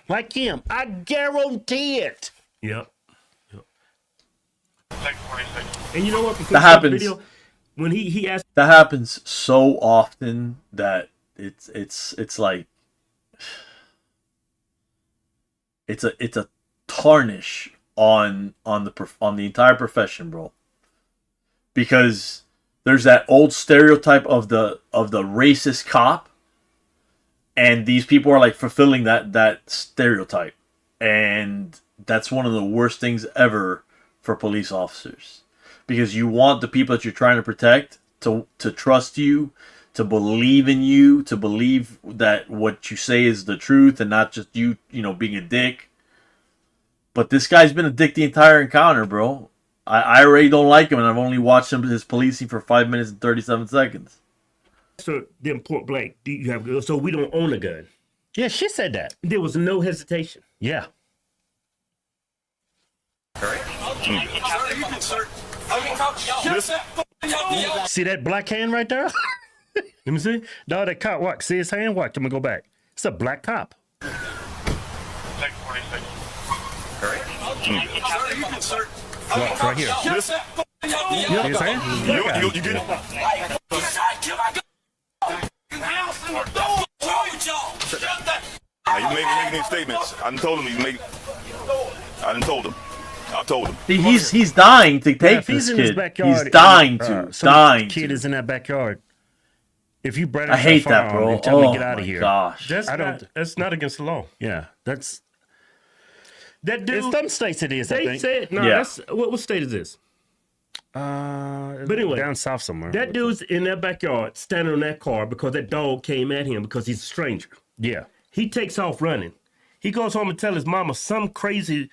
Like him. I guarantee it. Yep. And you know what? Because That happens. Video, when he asked, That happens so often that it's like it's a tarnish on the entire profession, bro. Because there's that old stereotype of the racist cop, and these people are like fulfilling that stereotype, and that's one of the worst things ever for police officers, because you want the people that you're trying to protect to trust you, to believe in you, to believe that what you say is the truth and not just you being a dick. But this guy's been a dick the entire encounter, bro. I already don't like him, and I've only watched his policing for 5 minutes and 37 seconds. so then point blank, do you have a gun? So we don't own a gun. Yeah, she said that. There was no hesitation. Yeah. See that black hand right there? Let me see. No, that cop, watch. See his hand? Watch. I'm going to go back. It's a black cop. Watch right here. Yeah, His hand? You get it? Now you making these statements. I done told him I done told him. I told him. He's dying to Yeah, take if he's this in his kid. backyard, He's dying some dying kid to. is in that backyard. If you bring I hate that, bro. and tell me Oh to get out my of here. gosh. That's not against the law. Yeah, that's. That In dude, some states it is. I they think. said, no, Yeah. that's, what state is this? But anyway, down south somewhere. That dude's in that backyard standing on that car because that dog came at him because he's a stranger. Yeah. He takes off running. He goes home and tells his mama some crazy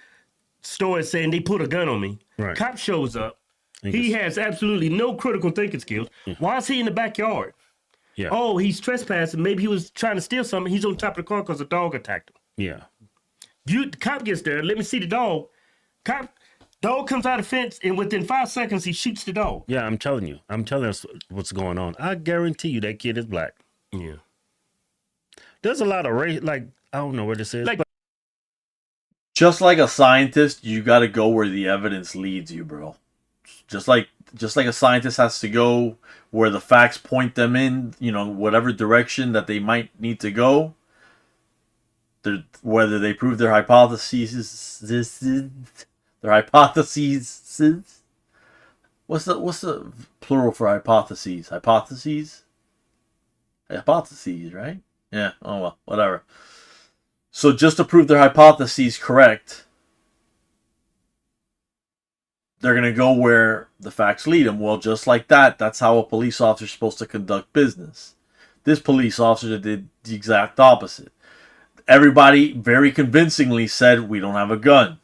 story saying they put a gun on me. Right. Cop shows up. He has absolutely no critical thinking skills. Why is he in the backyard? Yeah. Oh, he's trespassing. Maybe he was trying to steal something. He's on top of the car because a dog attacked him. Yeah. The cop gets there. Let me see the dog. Dog comes out of the fence, and within 5 seconds, he shoots the dog. Yeah, I'm telling you. I'm telling us what's going on. I guarantee you that kid is black. Yeah. There's a lot of race. Like, I don't know where this is. Like- but Just like a scientist, you got to go where the evidence leads you, bro. Just like a scientist has to go where the facts point them in, whatever direction that they might need to go. Whether they prove their hypotheses, What's the plural for hypotheses? Hypotheses, right? Yeah. Oh well, whatever. So just to prove their hypotheses correct, they're going to go where the facts lead them. Well, just like that, that's how a police officer is supposed to conduct business. This police officer did the exact opposite. Everybody very convincingly said, we don't have a gun.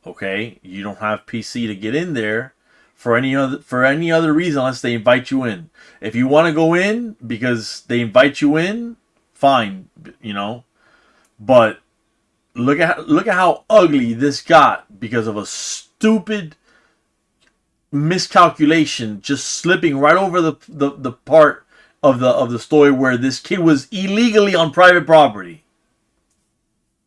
Okay? You don't have PC to get in there for any other reason unless they invite you in. If you want to go in because they invite you in, fine, But look at how ugly this got because of a stupid miscalculation, just slipping right over the part of the story where this kid was illegally on private property.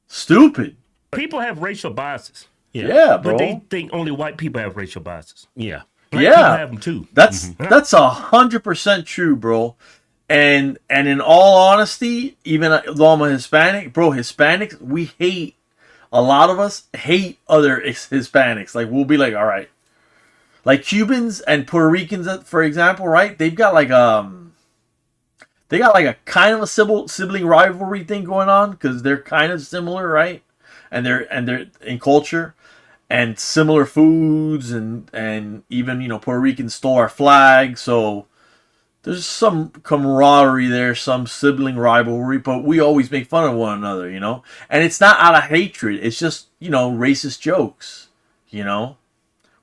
Stupid. People have racial biases. Yeah, bro. But they think only white people have racial biases. Yeah. Black people have them too. That's 100% true, bro. And in all honesty, even though I'm a Hispanic, bro, Hispanics, we hate, a lot of us hate other Hispanics. Like, we'll be like, all right. Like Cubans and Puerto Ricans, for example, right? They've got like a kind of a sibling rivalry thing going on because they're kind of similar, right? And they're in culture and similar foods and even, you know, Puerto Ricans stole our flag, so there's some camaraderie there, some sibling rivalry, but we always make fun of one another, you know? And it's not out of hatred, it's just, you know, racist jokes, you know?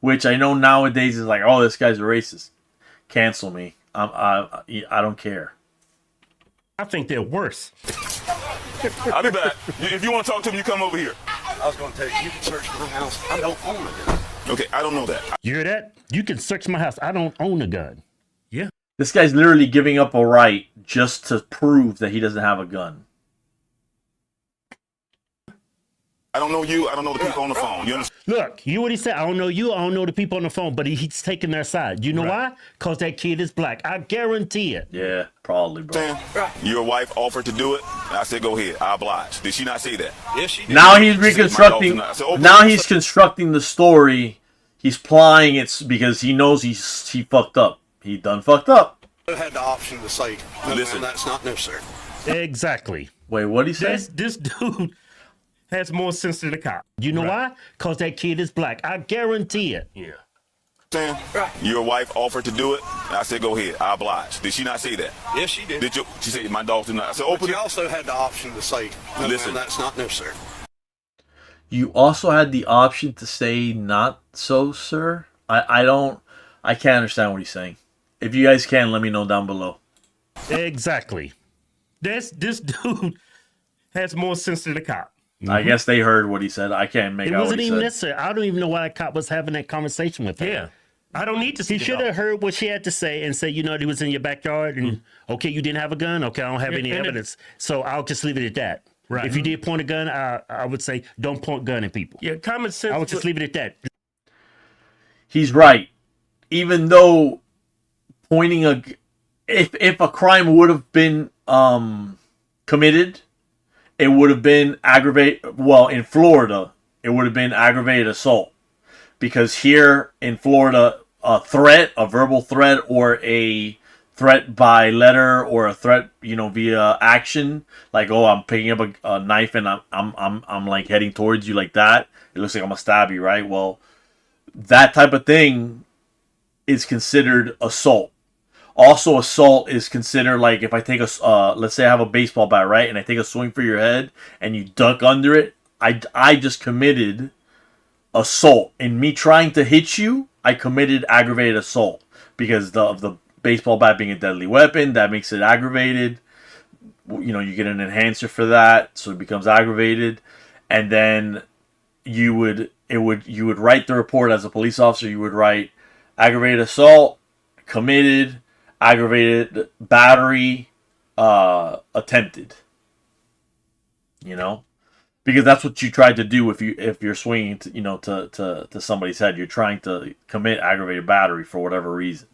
Which I know nowadays is like, oh, this guy's a racist. Cancel me. I don't care. I think they're worse. I'll be back. If you want to talk to me, you come over here. I was going to tell you, you can search my house. I don't own a gun. Okay, I don't know that. You hear that? You can search my house. I don't own a gun. Yeah. This guy's literally giving up a right just to prove that he doesn't have a gun. I don't know you. I don't know the people on the phone. You understand? Look, you what he said. I don't know you. I don't know the people on the phone, but he's taking their side. You know why? Because that kid is black. I guarantee it. Yeah, probably, bro. Your wife offered to do it. I said, go ahead. I oblige. Did she not say that? Yes, she did. Now he's reconstructing. Now he's constructing the story. He's plying it because he knows he fucked up. He done fucked up. I had the option to say, no, Listen. man, that's not necessary. Exactly. Wait, what did he say? This dude has more sense than the cop. You know why? Because that kid is black. I guarantee it. Yeah. Sam, your wife offered to do it. I said, go ahead. I oblige. Did she not say that? Yes, she did. Did you? She said, my dogs do not. I said, But open you it. also had the option to say, no, Listen. man, that's not necessary. You also had the option to say not so, sir. I can't understand what he's saying. If you guys can, let me know down below. Exactly. This dude has more sense than the cop. I guess they heard what he said. I can't make It out what wasn't he even said. necessary. I don't even know why that cop was having that conversation with her. Yeah. I don't need to see He the should dog. have heard what she had to say and say, you know, he was in your backyard and okay, you didn't have a gun. Okay, I don't have any and it- evidence. So I'll just leave it at that. Right. If you did point a gun, I would say don't point gun at people. Yeah, common sense. I would just leave it at that. He's right. Even though pointing if a crime would have been committed, it would have been aggravated. Well, in Florida, it would have been aggravated assault, because here in Florida, a verbal threat, or a threat by letter, or a threat, you know, via action, like, oh, I'm picking up a knife and I'm like heading towards you like that. It looks like I'm gonna stab you, right? Well, that type of thing is considered assault. Also, assault is considered like if I take let's say I have a baseball bat, right, and I take a swing for your head and you duck under it, I just committed assault. In me trying to hit you, I committed aggravated assault because of the baseball bat being a deadly weapon. That makes it aggravated. You know, you get an enhancer for that, so it becomes aggravated. And then you would write the report as a police officer. You would write aggravated assault, committed, aggravated battery, attempted. You know, because that's what you tried to do if you're swinging to somebody's head. You're trying to commit aggravated battery for whatever reason.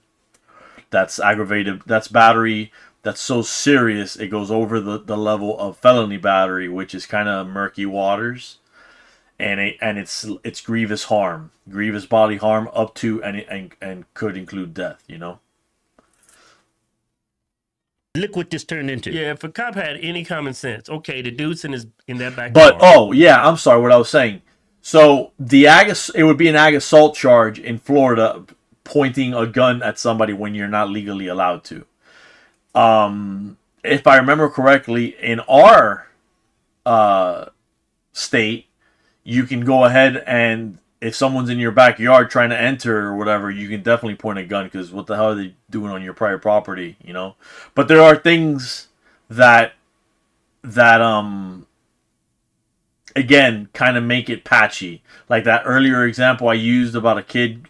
That's aggravated. That's battery. That's so serious it goes over the level of felony battery, which is kind of murky waters. And it's grievous harm, grievous bodily harm, up to and could include death. You know. Look what this turned into. Yeah, if a cop had any common sense, okay, the dude's in that backyard. But I'm sorry, what I was saying. So it would be an ag assault charge in Florida, pointing a gun at somebody when you're not legally allowed to. If I remember correctly, in our state, you can go ahead and if someone's in your backyard trying to enter or whatever, you can definitely point a gun, because what the hell are they doing on your private property, you know? But there are things that again kind of make it patchy. Like that earlier example I used about a kid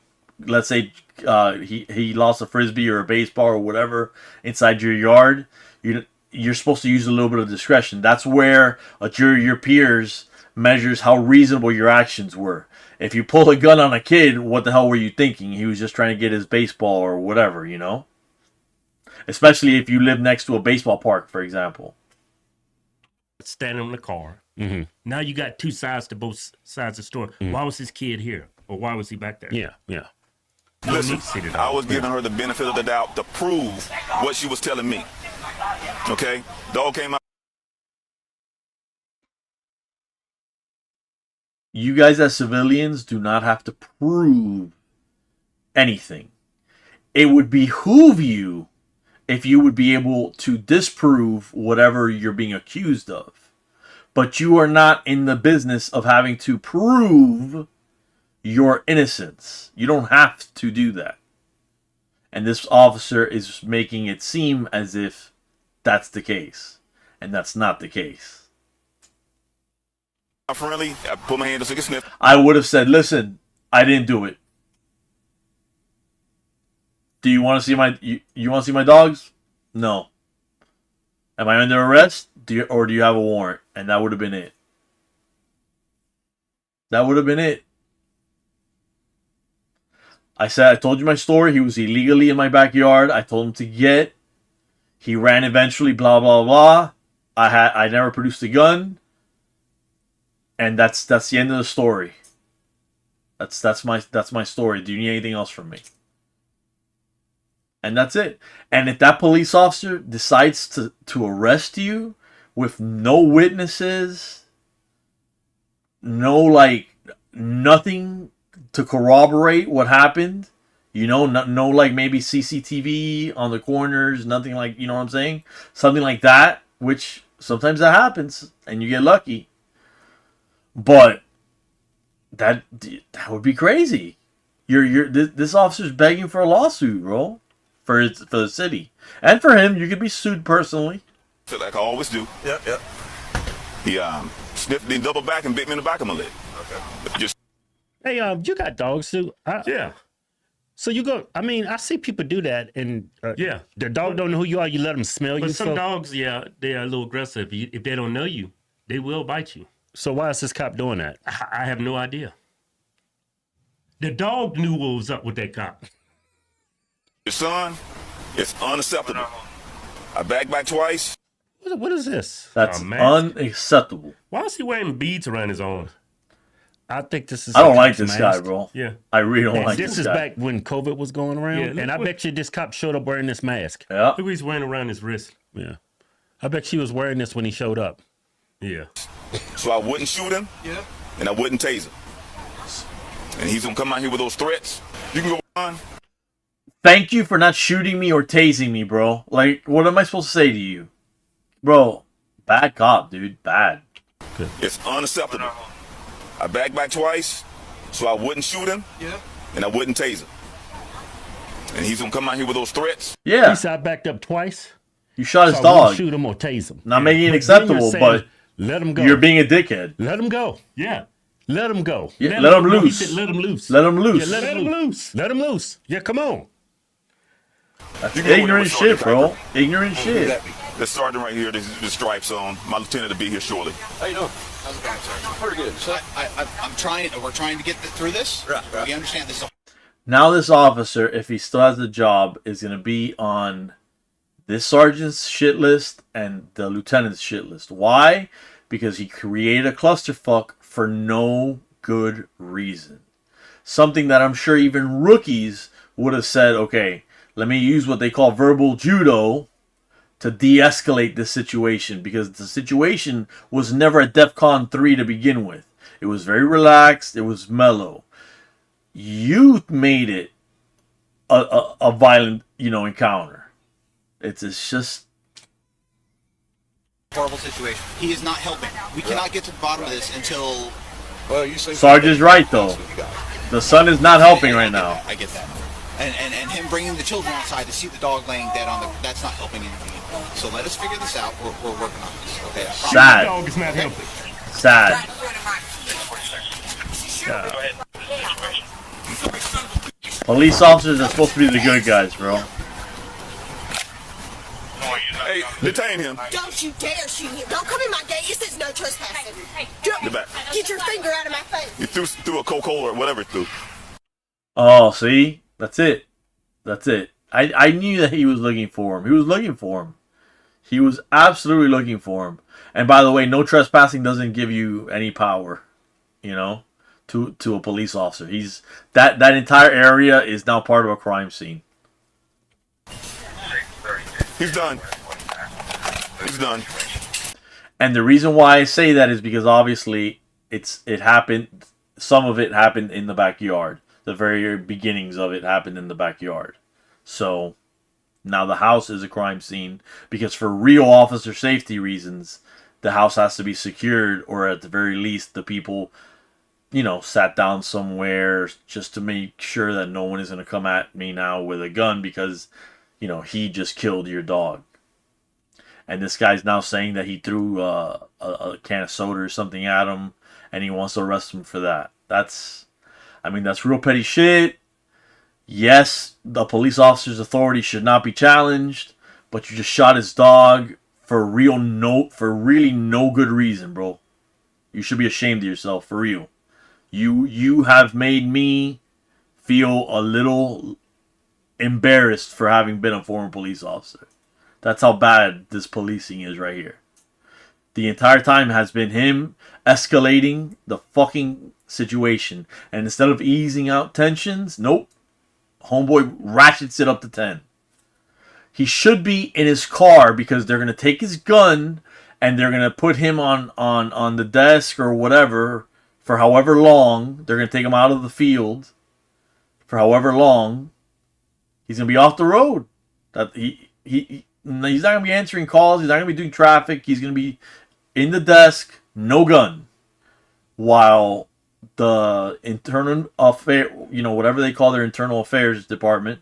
let's say he lost a frisbee or a baseball or whatever inside your yard, you're supposed to use a little bit of discretion. That's where a jury of your peers measures how reasonable your actions were. If you pull a gun on a kid, what the hell were you thinking? He was just trying to get his baseball or whatever, you know? Especially if you live next to a baseball park, for example. Standing in the car. Mm-hmm. Now you got two sides to both sides of the story. Mm-hmm. Why was this kid here? Or why was he back there? Yeah, yeah. Listen, I was giving her the benefit of the doubt to prove what she was telling me. Okay? Dog came out. You guys as civilians do not have to prove anything. It would behoove you if you would be able to disprove whatever you're being accused of. But you are not in the business of having to prove your innocence. You don't have to do that. And this officer is making it seem as if that's the case. And that's not the case. Friendly, I put my hand to take a sniff. I would have said, listen, I didn't do it. Do you want to see my you want to see my dogs? No. Am I under arrest? Do you have a warrant? And that would have been it. That would have been it. I told you my story. He was illegally in my backyard. I told him to get. He ran eventually, blah blah blah. I never produced a gun. And that's the end of the story. That's my story. Do you need anything else from me? And that's it. And if that police officer decides to arrest you with no witnesses, no nothing to corroborate what happened, you know, no maybe CCTV on the corners, nothing like, you know what I'm saying? Something like that, which sometimes that happens and you get lucky. But that would be crazy. This officer's begging for a lawsuit, bro, for the city and for him. You could be sued personally. Like I always do. Yep. He sniffed, then double back and bit me in the back of my leg. Okay. Hey, you got dogs too? Yeah. So you go. I mean, I see people do that, and Yeah. the dog don't know who you are. You let them smell you. But some dogs, they are a little aggressive. If they don't know you, they will bite you. So why is this cop doing that? I have no idea. The dog knew what was up with that cop. Your son, it's unacceptable. I back twice. What is this? That's mask. unacceptable. Why is he wearing beads around his arms? I think this is. I don't like this guy, bro. Yeah. I really don't like This this is guy. back when COVID was going around, Yeah, and I bet you this cop showed up wearing this mask. Yeah. Look what he's wearing around his wrist. Yeah, I bet she was wearing this when he showed up. Yeah. So I wouldn't shoot him. Yeah. And I wouldn't tase him. And he's gonna come out here with those threats. You can go on. Thank you for not shooting me or tasing me, bro. Like, what am I supposed to say to you? Bro, bad cop, dude. Bad. It's unacceptable. I back twice, so I wouldn't shoot him. Yeah. And I wouldn't tase him. And he's gonna come out here with those threats. Yeah. He said I backed up twice. You shot his So I wouldn't dog. shoot him or tase him. Not making it But then acceptable, you're saying, but let him go. you're being a dickhead. Let him go. Yeah. Let him go. Yeah, let him He loose. said let him loose. Let him loose. Yeah, let him loose. Let him loose. Yeah, come on. That's You can go ignorant with shit, Sergeant bro. Ignorant Who's shit. that be? The sergeant right here, the stripes on. My lieutenant will be here shortly. How you doing? How's it going, sir? Pretty good. So I'm trying. We're trying to get through this. Right. We understand this. Now this officer, if he still has the job, is going to be on this sergeant's shit list and the lieutenant's shit list. Why? Because he created a clusterfuck for no good reason. Something that I'm sure even rookies would have said, okay, let me use what they call verbal judo to de-escalate this situation, because the situation was never at DEFCON 3 to begin with. It was very relaxed. It was mellow. You made it a violent, encounter. It's just Horrible situation. He is not helping. We cannot get to the bottom of this until. Well, you say. Sarge's right though. The sun is not helping right now. I get that. And him bringing the children outside to see the dog laying dead on that's not helping anything. So let us figure this out. We're working on this. Okay. I promise. Sad. Dog is not helping. Sad. Police officers are supposed to be the good guys, bro. Hey, detain him. Don't you dare shoot him. Don't come in my gate. It says no trespassing. Get back. Get your finger out of my face. You threw a Coca-Cola or whatever it threw. Oh, see? That's it. That's it. I knew that he was looking for him. He was looking for him. He was absolutely looking for him. And by the way, no trespassing doesn't give you any power, you know, to a police officer. He's that entire area is now part of a crime scene. He's done. He's done. And the reason why I say that is because obviously it happened. Some of it happened in the backyard. The very beginnings of it happened in the backyard. So now the house is a crime scene because for real officer safety reasons, the house has to be secured, or at the very least, the people, you know, sat down somewhere just to make sure that no one is going to come at me now with a gun because, you know, he just killed your dog. And this guy's now saying that he threw a can of soda or something at him, and he wants to arrest him for that. That's real petty shit. Yes, the police officer's authority should not be challenged, but you just shot his dog for really no good reason, bro. You should be ashamed of yourself, for real. You have made me feel a little embarrassed for having been a former police officer. That's how bad this policing is right here. The entire time has been him escalating the fucking situation. And instead of easing out tensions, nope. Homeboy ratchets it up to 10. He should be in his car because they're going to take his gun and they're going to put him on the desk or whatever for however long. They're going to take him out of the field for however long. He's going to be off the road. That he's not going to be answering calls. He's not going to be doing traffic. He's going to be in the desk, no gun, while the internal affair, you know, whatever they call their internal affairs department,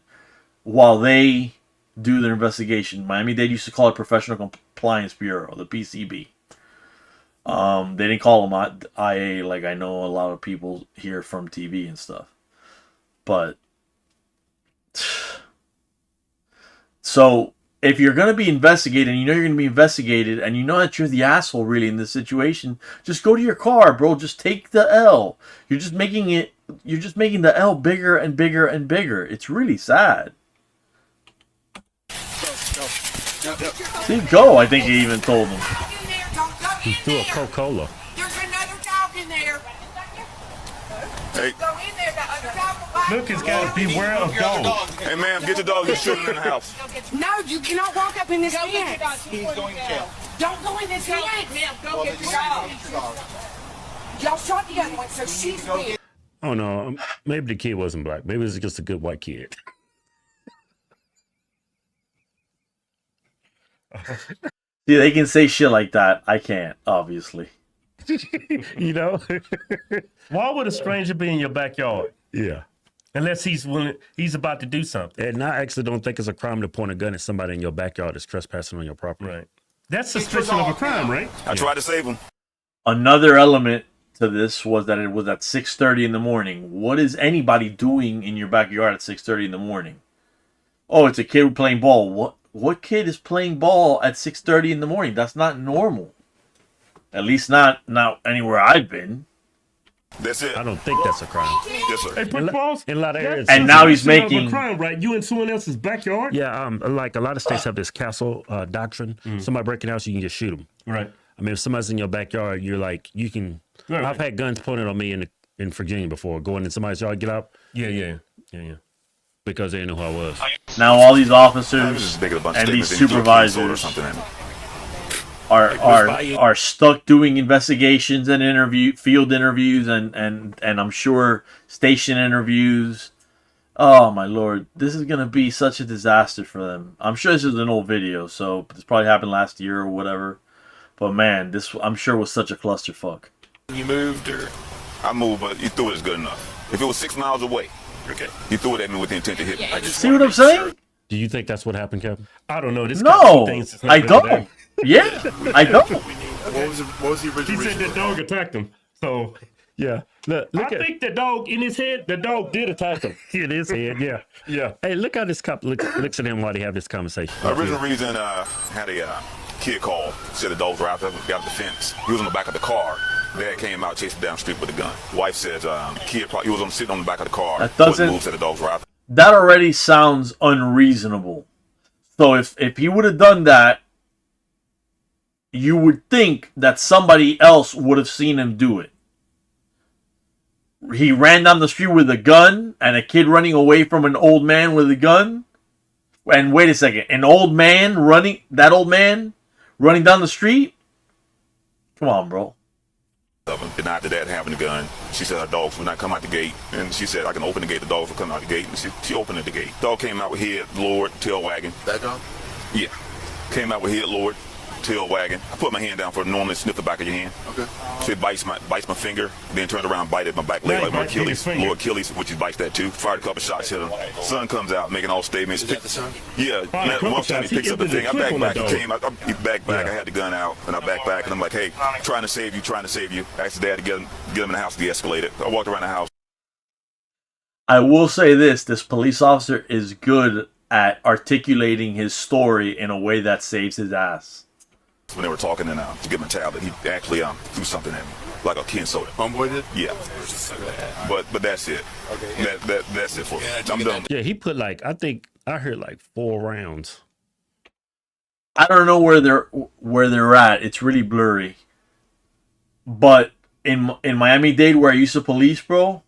while they do their investigation. Miami-Dade used to call it Professional Compliance Bureau, the PCB. They didn't call them IA like I know a lot of people hear from TV and stuff. But so if you're going to be investigated and you know you're going to be investigated and you know that you're the asshole really in this situation, just go to your car, bro. Just take the L. You're just making the L bigger and bigger and bigger. It's really sad. See, go, I think he even told him. He threw a Coca-Cola. There's another dog in there. Hey. Go in there. The other dog will bite. Look, it's got to beware of dogs. Hey, ma'am, get your dog. Your children in the house. No, you cannot walk up in this fence. He's going to jail. Don't go in this fence. Go get your dog. Y'all shot the other one, so she's dead. Oh no, maybe the kid wasn't black. Maybe it was just a good white kid. See, they can say shit like that. I can't, obviously. You know? Why would a stranger be in your backyard? Yeah. Unless he's about to do something. And I actually don't think it's a crime to point a gun at somebody in your backyard that's trespassing on your property. Right. That's suspicion of a crime, right? I tried to save him. Another element to this was that it was at 6:30 in the morning. What is anybody doing in your backyard at 6:30 in the morning? Oh, it's a kid playing ball. What kid is playing ball at 6:30 in the morning? That's not normal. At least not anywhere I've been. That's it. I don't think that's a crime. Yes, sir. Hey, put balls. In a lot of areas. And now he's Suspicion of a making- crime, right? You in someone else's backyard? Yeah, like a lot of states have this castle doctrine. Somebody breaking out, so you can just shoot them. Right. I mean, if somebody's in your backyard, you're like, you can. Right. I've had guns pointed on me in Virginia before, going in somebody's yard, get out. Yeah. Because they didn't know who I was. Now all these I was officers just making a bunch of and these statements, then you threw a soda or supervisors something at me. are stuck doing investigations and field interviews and I'm sure station interviews. Oh my lord, this is gonna be such a disaster for them. I'm sure this is an old video, so this probably happened last year or whatever. But man, this I'm sure was such a clusterfuck. You moved or I moved, but you threw it as good enough. If it was 6 miles away, okay, you threw it at me with the intent to hit me. I just See what I'm saying? Do you think that's what happened, Kevin? I don't know. This No, things that's not I really don't. there. Yeah, I don't. What was the He original? said that dog attacked him. So Yeah. I think the dog in his head, the dog did attack him. In his head, yeah. Yeah. Hey, look how this cop looks at him while they have this conversation. Original reason had a kid call, said the dogs were out there, got the fence. He was on the back of the car. Dad came out, chased him down the street with a gun. Wife says kid probably, he was sitting on the back of the car. That doesn't move, said the dogs were out there. That already sounds unreasonable. So if he would have done that, you would think that somebody else would have seen him do it. He ran down the street with a gun and a kid running away from an old man with a gun. And wait a second, that old man running down the street? Come on, bro. Denied the dad having the gun. She said her dogs would not come out the gate. And she said, I can open the gate, the dogs will come out the gate. And she opened the gate. Dog came out with head lowered, tail wagging. That dog? Yeah. Came out with head lowered, tail wagging. I put my hand down for normally sniff the back of your hand. Okay. So it bites my finger, then turned around, bited my back leg, like my Achilles, lower Achilles, which he bites that too. Fired a couple shots, hit him. Son comes out, making all statements. Is that the son? Yeah. One time he picks up the thing. I back. He came. He back. I had the gun out, and I back, and I'm like, hey, trying to save you. Asked the dad to get him in the house to de-escalate it. I walked around the house. I will say this police officer is good at articulating his story in a way that saves his ass. When they were talking and to give him a tablet, he actually threw something at me, like a can soda. Homeboy did? Yeah. But that's it. Okay. That's it for me. I'm done. Yeah, he put I think I heard 4 rounds. I don't know where they're at. It's really blurry. But in Miami-Dade, where I used to police, bro,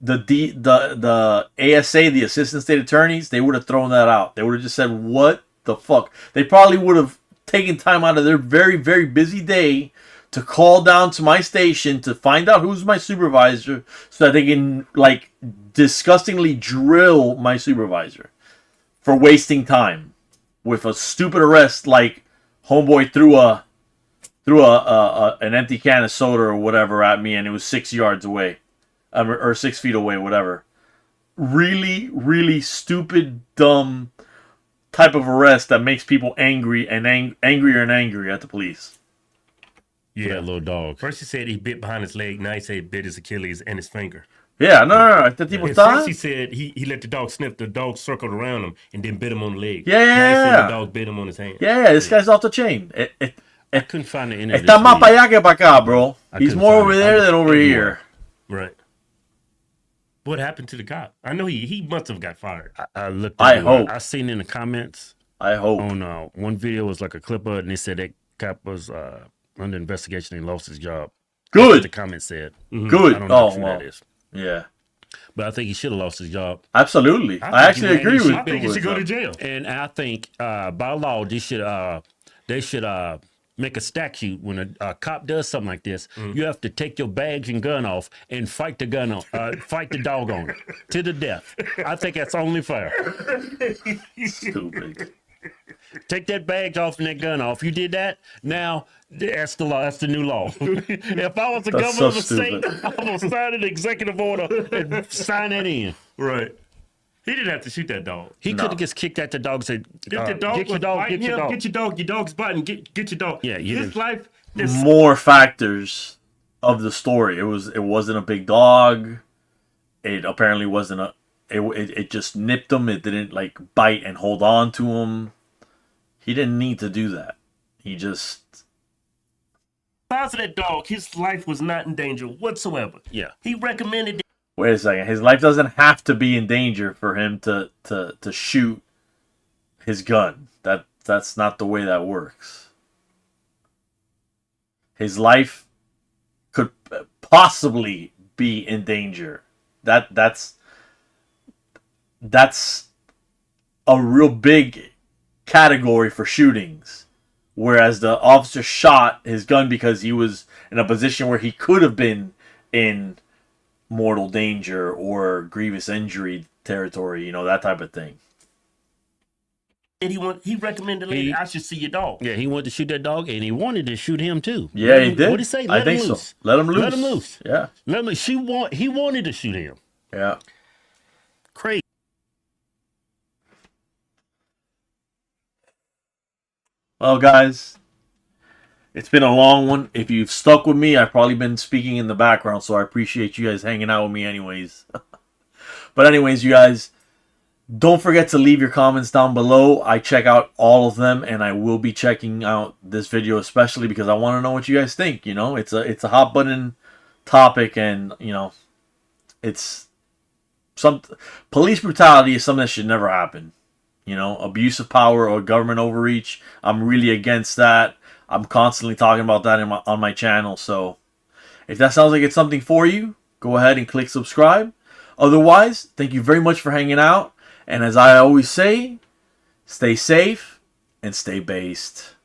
the ASA, the assistant state attorneys, they would have thrown that out. They would have just said, "What the fuck?" They probably would have taken time out of their very, very busy day to call down to my station to find out who's my supervisor so that they can disgustingly drill my supervisor for wasting time with a stupid arrest like homeboy threw an empty can of soda or whatever at me and it was 6 yards away or 6 feet away, whatever. Really, really stupid, dumb type of arrest that makes people angry and angrier and angrier at the police. Yeah, that little dog. First he said he bit behind his leg. Now he said he bit his Achilles and his finger. Yeah, no. At first he said he let the dog sniff. The dog circled around him and then bit him on the leg. Yeah. Now he said the dog bit him on his hand. Yeah. This guy's off the chain. I couldn't find the end of Está más para allá que para acá, bro. He's more over there than over here. Right. What happened to the cop? I know he must have got fired. I looked. I hope. I seen in the comments. I hope. On one video was a clip of it, and they said that cop was under investigation and lost his job. Good. That's what the comment said. Mm-hmm. Good. I don't know who that is. Yeah. But I think he should have lost his job. Absolutely. I actually agree with. I think he should go to jail. And I think by law they should make a statute when a cop does something like this. You have to take your bags and gun off and fight the fight the dog on it to the death. I think that's only fair. Stupid. Take that badge off and that gun off. You did that. Now that's the law. That's the new law. If I was the governor of a state, I'm gonna sign an executive order and sign that in. Right. He didn't have to shoot that dog. He could have just kicked at the dog and said, if the dog get your dog, get your dog. Get your dog. Your dog's biting. Get your dog. Yeah, his life. More factors of the story. It wasn't a big dog. It apparently wasn't it just nipped him. It didn't bite and hold on to him. He didn't need to do that. He just. Because of that dog, his life was not in danger whatsoever. Yeah. He recommended. Wait a second. His life doesn't have to be in danger for him to shoot his gun. That's not the way that works. His life could possibly be in danger. That's a real big category for shootings. Whereas the officer shot his gun because he was in a position where he could have been in mortal danger or grievous injury territory, that type of thing. And he recommended later, I should see your dog. Yeah, he wanted to shoot that dog, and he wanted to shoot him too. Yeah, he did. What did he say? I think so. Let him loose. Let him loose. Yeah. He wanted to shoot him. Yeah. Crazy. Well, guys, It's been a long one. If you've stuck with me, I've probably been speaking in the background, so I appreciate you guys hanging out with me anyways. But anyways, you guys, don't forget to leave your comments down below. I check out all of them, and I will be checking out this video especially because I want to know what you guys think. You know, it's a hot button topic, and you know, it's police brutality is something that should never happen. You know, abuse of power or government overreach. I'm really against that. I'm constantly talking about that on my channel. So if that sounds like it's something for you, go ahead and click subscribe. Otherwise, thank you very much for hanging out. And as I always say, stay safe and stay based.